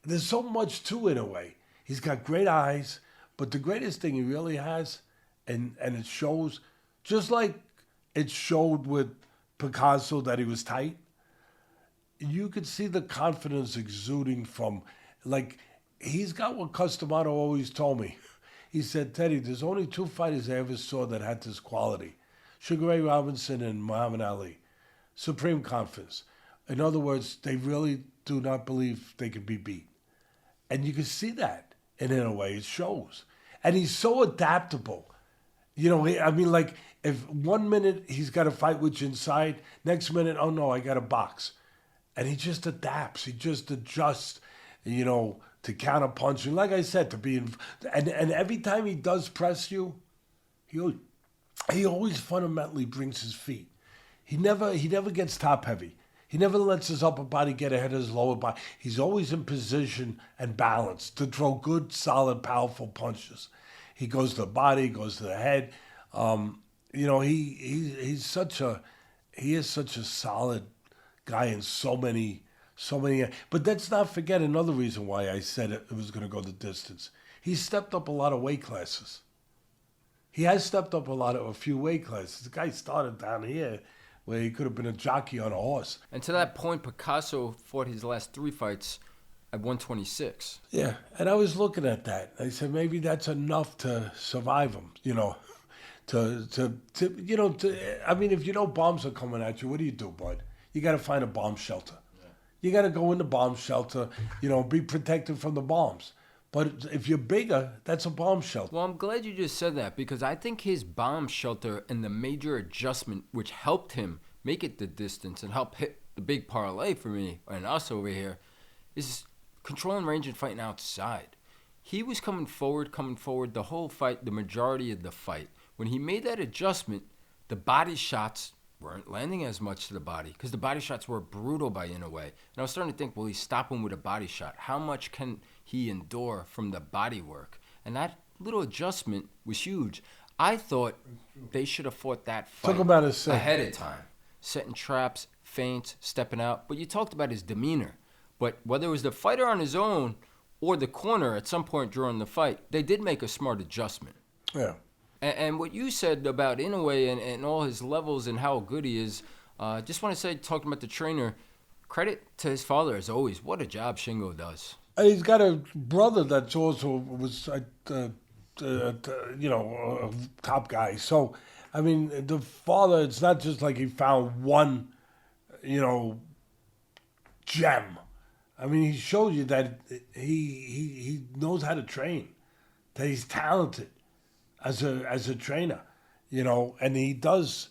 there's so much to Inoue. He's got great eyes, but the greatest thing he really has, and it shows, just like it showed with Picasso that he was tight, you could see the confidence exuding from, like, he's got what Customato always told me. He said, Teddy, there's only 2 fighters I ever saw that had this quality. Sugar Ray Robinson and Muhammad Ali. Supreme confidence. In other words, they really do not believe they can be beat. And you can see that in Inoue. It shows. And he's so adaptable. If 1 minute he's got to fight with you inside, next minute, oh no, I got to box. And he just adapts. He just adjusts, to counter punching. Like I said, and every time he does press you, he always fundamentally brings his feet. He never gets top heavy. He never lets his upper body get ahead of his lower body. He's always in position and balance to throw good, solid, powerful punches. He goes to the body, goes to the head. He is such a solid guy in so many. But let's not forget another reason why I said it was going to go the distance. He stepped up a lot of weight classes. He has stepped up a few weight classes. The guy started down here, where he could have been a jockey on a horse. And to that point, Picasso fought his last 3 fights at 126. Yeah, and I was looking at that. I said maybe that's enough to survive him. If bombs are coming at you, what do, bud? You got to find a bomb shelter. Yeah. You got to go in the bomb shelter. Be protected from the bombs. But if you're bigger, that's a bomb shelter. Well, I'm glad you just said that, because I think his bomb shelter and the major adjustment, which helped him make it the distance and help hit the big parlay for me and us over here, is controlling range and fighting outside. He was coming forward the whole fight, the majority of the fight. When he made that adjustment, the body shots weren't landing as much to the body because the body shots were brutal by Inoue. And I was starting to think, will he stop him with a body shot? How much can he endure from the body work? And that little adjustment was huge. I thought they should have fought that fight ahead of time, setting traps, feints, stepping out. But you talked about his demeanor. But whether it was the fighter on his own or the corner at some point during the fight, they did make a smart adjustment. Yeah. And what you said about Inoue and all his levels and how good he is, just want to say, talking about the trainer, credit to his father as always. What a job Shingo does. And he's got a brother that's also was, a top guy. So, I mean, the father, it's not just like he found one, gem. I mean, he showed you that he knows how to train, that he's talented as a trainer, and he does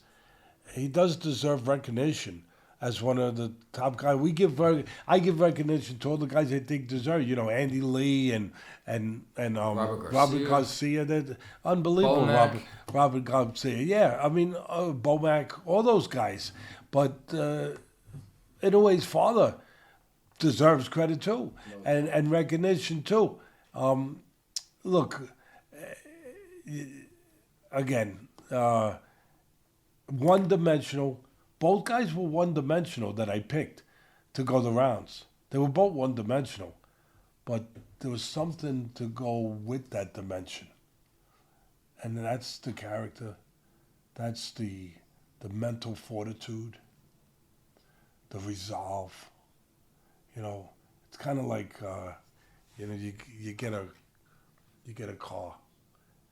deserve recognition as one of the top guys. I give recognition to all the guys I think deserve. Andy Lee and Robert Garcia. They're unbelievable. Robert Garcia. Yeah, I mean Bomac, all those guys. But Inoue's father deserves credit too, and recognition too. Look, again, one-dimensional. Both guys were one-dimensional that I picked to go the rounds. They were both one-dimensional, but there was something to go with that dimension, and that's the character. That's the mental fortitude, the resolve. It's kind of like you get a car,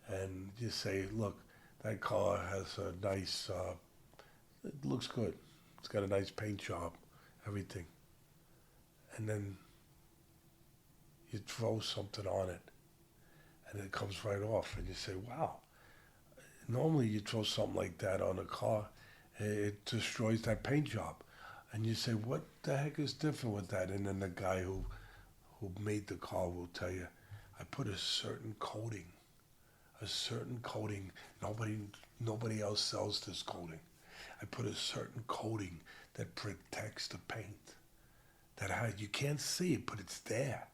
and you say, look, that car has a nice. It looks good. It's got a nice paint job, everything. And then you throw something on it, and it comes right off, and you say, wow. Normally you throw something like that on a car, it destroys that paint job. And you say, what the heck is different with that? And then the guy who made the car will tell you, I put a certain coating. Nobody else sells this coating. I put a certain coating that protects the paint. You can't see it, but it's there.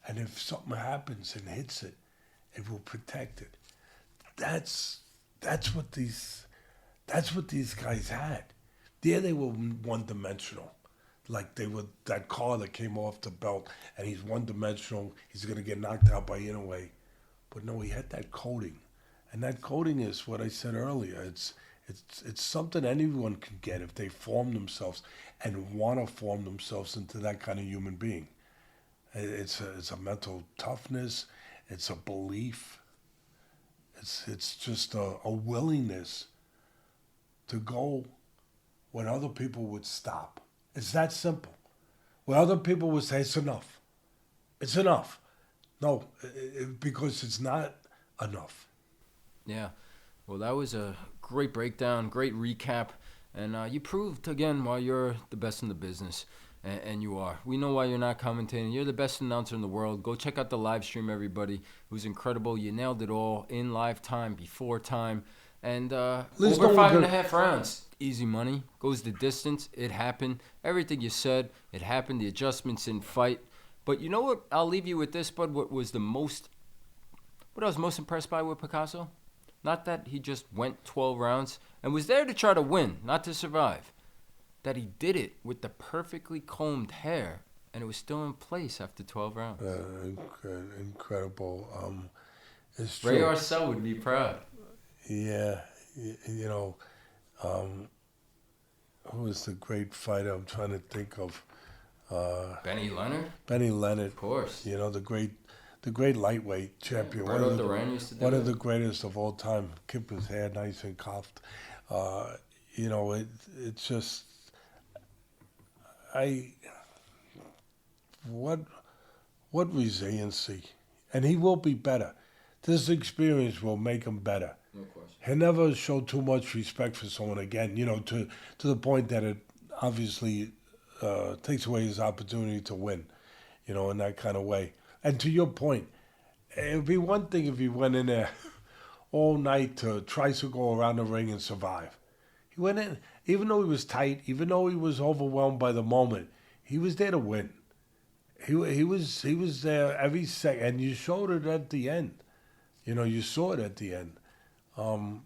And if something happens and hits it, it will protect it. That's what these guys had. There they were one-dimensional. Like they were that car that came off the belt, and he's one-dimensional. He's going to get knocked out by Inoue. But no, he had that coating. And that coating is what I said earlier. It's something anyone can get if they form themselves and want to form themselves into that kind of human being. It's a mental toughness. It's a belief. It's just a willingness to go when other people would stop. It's that simple. When other people would say, it's enough. It's enough. No, because it's not enough. Yeah. Well, that was a great breakdown, great recap. And you proved, again, why you're the best in the business. And you are. We know why you're not commentating. You're the best announcer in the world. Go check out the live stream, everybody. It was incredible. You nailed it all in live time, before time. And over 5.5 rounds. Easy money. Goes the distance. It happened. Everything you said, it happened. The adjustments in fight. But you know what? I'll leave you with this, bud. What I was most impressed by with Picasso? Not that he just went 12 rounds and was there to try to win, not to survive. That he did it with the perfectly combed hair, and it was still in place after 12 rounds. Incredible. It's true. Ray Arcel would be proud. Yeah, who was the great fighter I'm trying to think of? Benny Leonard? Benny Leonard. Of course. The great lightweight champion. Yeah, used to do one of the greatest of all time. Kept his hair nice and coiffed. It's just... What resiliency. And he will be better. This experience will make him better. No question. He'll never show too much respect for someone again, to the point that it obviously takes away his opportunity to win, in that kind of way. And to your point, it would be one thing if he went in there all night to tricycle around the ring and survive. He went in, even though he was tight, even though he was overwhelmed by the moment, he was there to win. He was there every second, and you showed it at the end. You know, you saw it at the end. And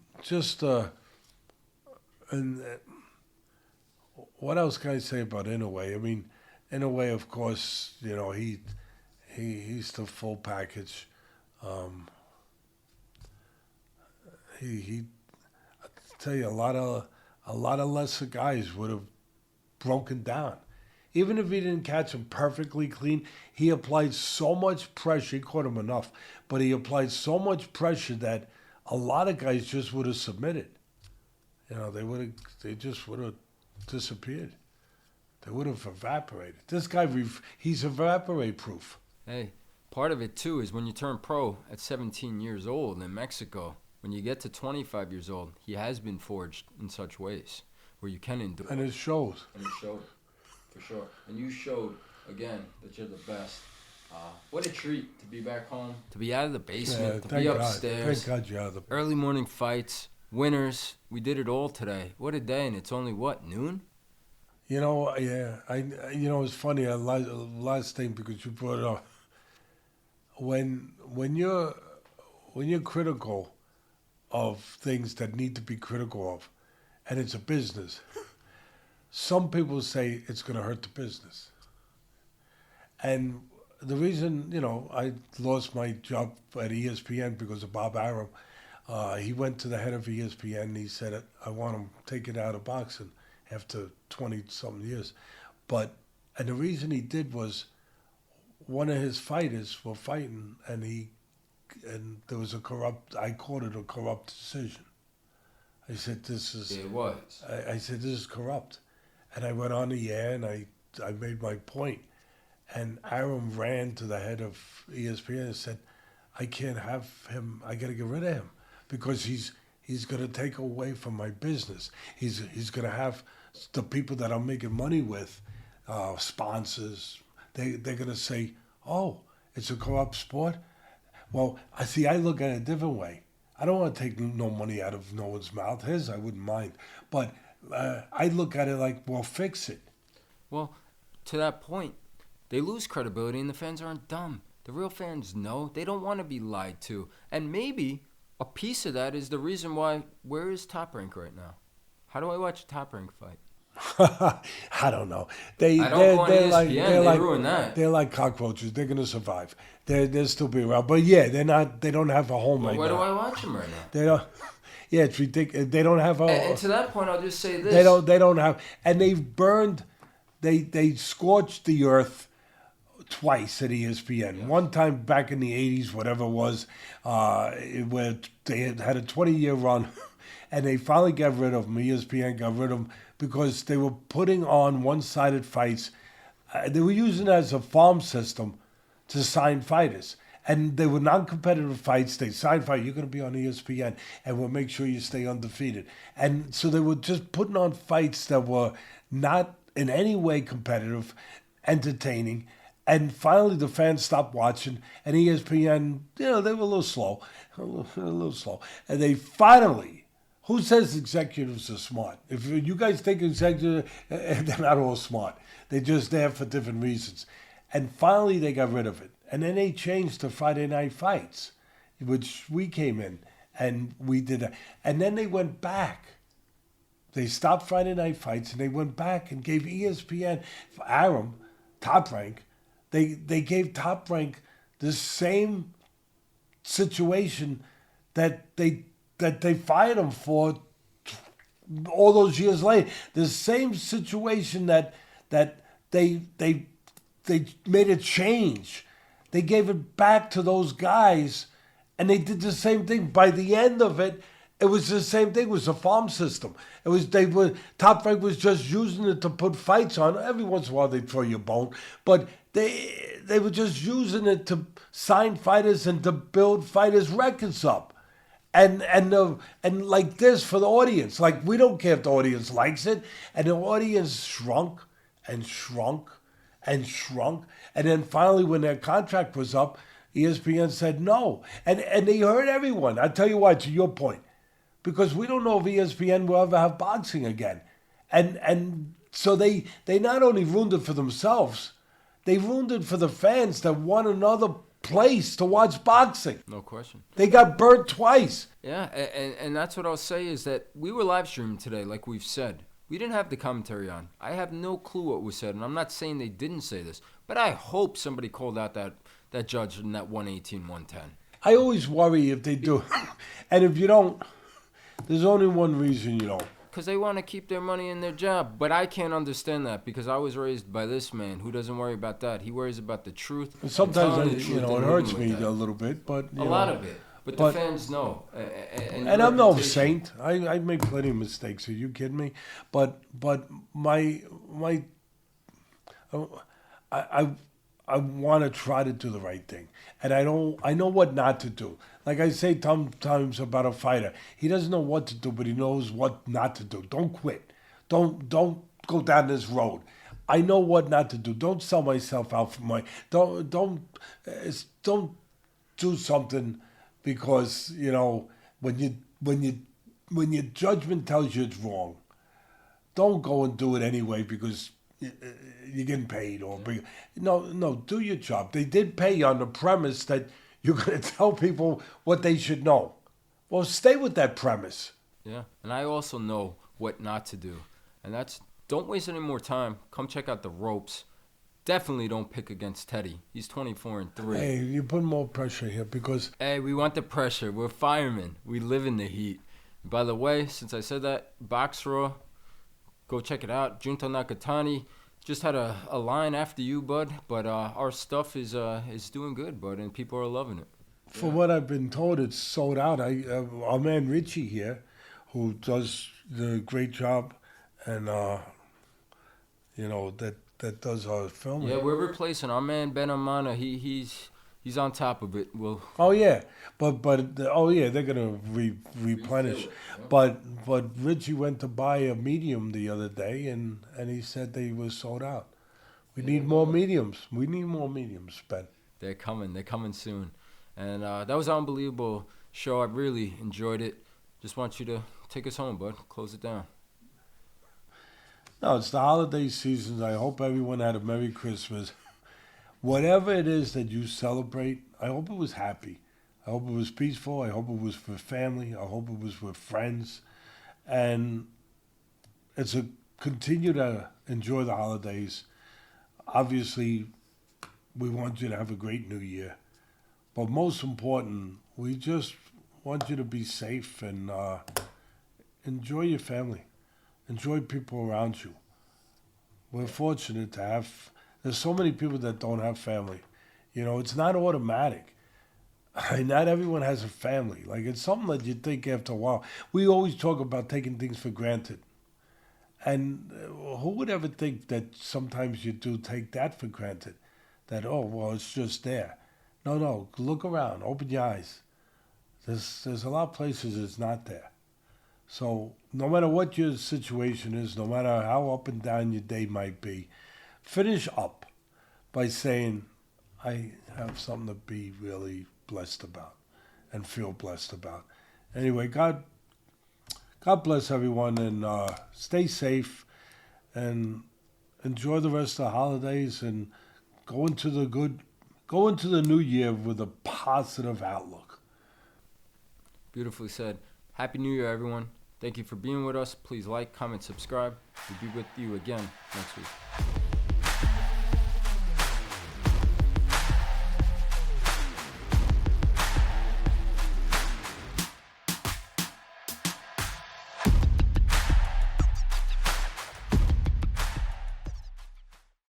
what else can I say about Inoue? I mean, Inoue, of course, you know, he's the full package. I tell you, a lot of lesser guys would have broken down. Even if he didn't catch him perfectly clean, he applied so much pressure. He caught him enough, but he applied so much pressure that a lot of guys just would have submitted. You know, they just would have disappeared. They would have evaporated. This guy, he's evaporate proof. Hey, part of it too is when you turn pro at 17 years old in Mexico, when you get to 25 years old, he has been forged in such ways where you can endure. And it shows. And it showed, for sure. And you showed, again, that you're the best. What a treat to be back home, to be out of the basement, to be upstairs. Thank God you're out of the basement. Early morning fights, winners. We did it all today. What a day, and it's only, what, noon? You know, yeah. You know, it's funny. Last thing, because you brought it up. When you're critical of things that need to be critical of, and it's a business, some people say it's going to hurt the business. And the reason, you know, I lost my job at ESPN because of Bob Arum. He went to the head of ESPN and he said, I want him taken out of boxing after 20-something years. And the reason he did was one of his fighters were fighting and there was I called it a corrupt decision. I said, this is... It was. I said, this is corrupt. And I went on the air and I made my point. And Arum ran to the head of ESPN and said, I can't have him, I got to get rid of him because he's going to take away from my business. He's going to have the people that I'm making money with, sponsors, they're going to say, oh, it's a corrupt sport? Well, I look at it a different way. I don't want to take no money out of no one's mouth. His, I wouldn't mind. But I look at it like, well, fix it. Well, to that point, they lose credibility and the fans aren't dumb. The real fans know. They don't want to be lied to. And maybe a piece of that is the reason why, where is Top Rank right now? How do I watch a Top Rank fight? I don't know. They're ruined that. They're like cockroaches. They're gonna survive. They'll still be around. But yeah, they're not. They don't have a home right now. Where do I watch them right now? They don't. Yeah, it's ridiculous. They don't have a. And to that point, I'll just say this. They don't have. And they've burned. They scorched the earth twice at ESPN. Yes. One time back in the 80s, whatever it was, where they had a 20-year run, and they finally got rid of them. ESPN got rid of them because they were putting on one-sided fights. They were using it as a farm system to sign fighters. And they were non-competitive fights. They signed fight. You're going to be on ESPN, and we'll make sure you stay undefeated. And so they were just putting on fights that were not in any way competitive, entertaining. And finally, the fans stopped watching, and ESPN, you know, they were a little slow, And they finally, who says executives are smart? If you guys think executives, they're not all smart. They're just there for different reasons. And finally, they got rid of it. And then they changed to Friday night fights, which we came in, and we did that. And then they went back. They stopped Friday night fights, and they went back and gave ESPN, Arum, Top Rank, they gave Top Rank the same situation that they fired him for all those years later. The same situation that they made a change. They gave it back to those guys, and they did the same thing. By the end of it, it was the same thing. It was a farm system. Top Rank was just using it to put fights on. Every once in a while they'd throw you a bone, but they were just using it to sign fighters and to build fighters' records up. And like this for the audience. Like, we don't care if the audience likes it. And the audience shrunk and shrunk and shrunk. And then finally, when their contract was up, ESPN said no. And they hurt everyone. I tell you what, to your point, because we don't know if ESPN will ever have boxing again. And so they not only ruined it for themselves, they ruined it for the fans that want another place to watch boxing. No question. They got burnt twice. Yeah, and that's what I'll say is that we were live streaming today, like we've said. We didn't have the commentary on. I have no clue what was said, and I'm not saying they didn't say this, but I hope somebody called out that judge in that 118-110. I always worry if they do. And if you don't, there's only one reason you don't. Because they want to keep their money in their job. But I can't understand that because I was raised by this man who doesn't worry about that. He worries about the truth. Sometimes, it hurts me a little bit, but... A lot of it. But the fans know. And I'm no saint. I make plenty of mistakes. Are you kidding me? But I want to try to do the right thing. And I know what not to do. Like I say sometimes about a fighter, he doesn't know what to do, but he knows what not to do. Don't quit. Don't go down this road. I know what not to do. Don't sell myself out for money. Don't do something because when your judgment tells you it's wrong. Don't go and do it anyway because you're getting paid no, do your job. They did pay you on the premise that you're going to tell people what they should know. Well, stay with that premise. Yeah, and I also know what not to do. And that's, don't waste any more time. Come check out the ropes. Definitely don't pick against Teddy. He's 24-3. Hey, you put more pressure here because... Hey, we want the pressure. We're firemen. We live in the heat. By the way, since I said that, Box Raw, go check it out. Junto Nakatani just had a line after you, bud. But our stuff is doing good, bud, and people are loving it. For what I've been told, it's sold out. Our man Richie here, who does the great job, and that does our filming. Yeah, we're replacing our man Ben Amana. He's on top of it. Oh yeah, but they're gonna replenish. Yeah. But Richie went to buy a medium the other day, and he said they were sold out. We need more mediums. We need more mediums, Ben. They're coming. They're coming soon. And that was an unbelievable show. I really enjoyed it. Just want you to take us home, bud. Close it down. No, it's the holiday season. I hope everyone had a Merry Christmas. Whatever it is that you celebrate, I hope it was happy. I hope it was peaceful. I hope it was for family. I hope it was with friends. And continue to enjoy the holidays. Obviously, we want you to have a great new year. But most important, we just want you to be safe and enjoy your family. Enjoy people around you. We're fortunate to have... There's so many people that don't have family. It's not automatic. Not everyone has a family. Like, it's something that you think after a while. We always talk about taking things for granted. And who would ever think that sometimes you do take that for granted? That, it's just there. No, look around. Open your eyes. There's a lot of places it's not there. So no matter what your situation is, no matter how up and down your day might be, finish up by saying, I have something to be really blessed about and feel blessed about. Anyway, God bless everyone, and stay safe and enjoy the rest of the holidays and go into the new year with a positive outlook. Beautifully said. Happy New Year, everyone. Thank you for being with us. Please like, comment, subscribe. We'll be with you again next week.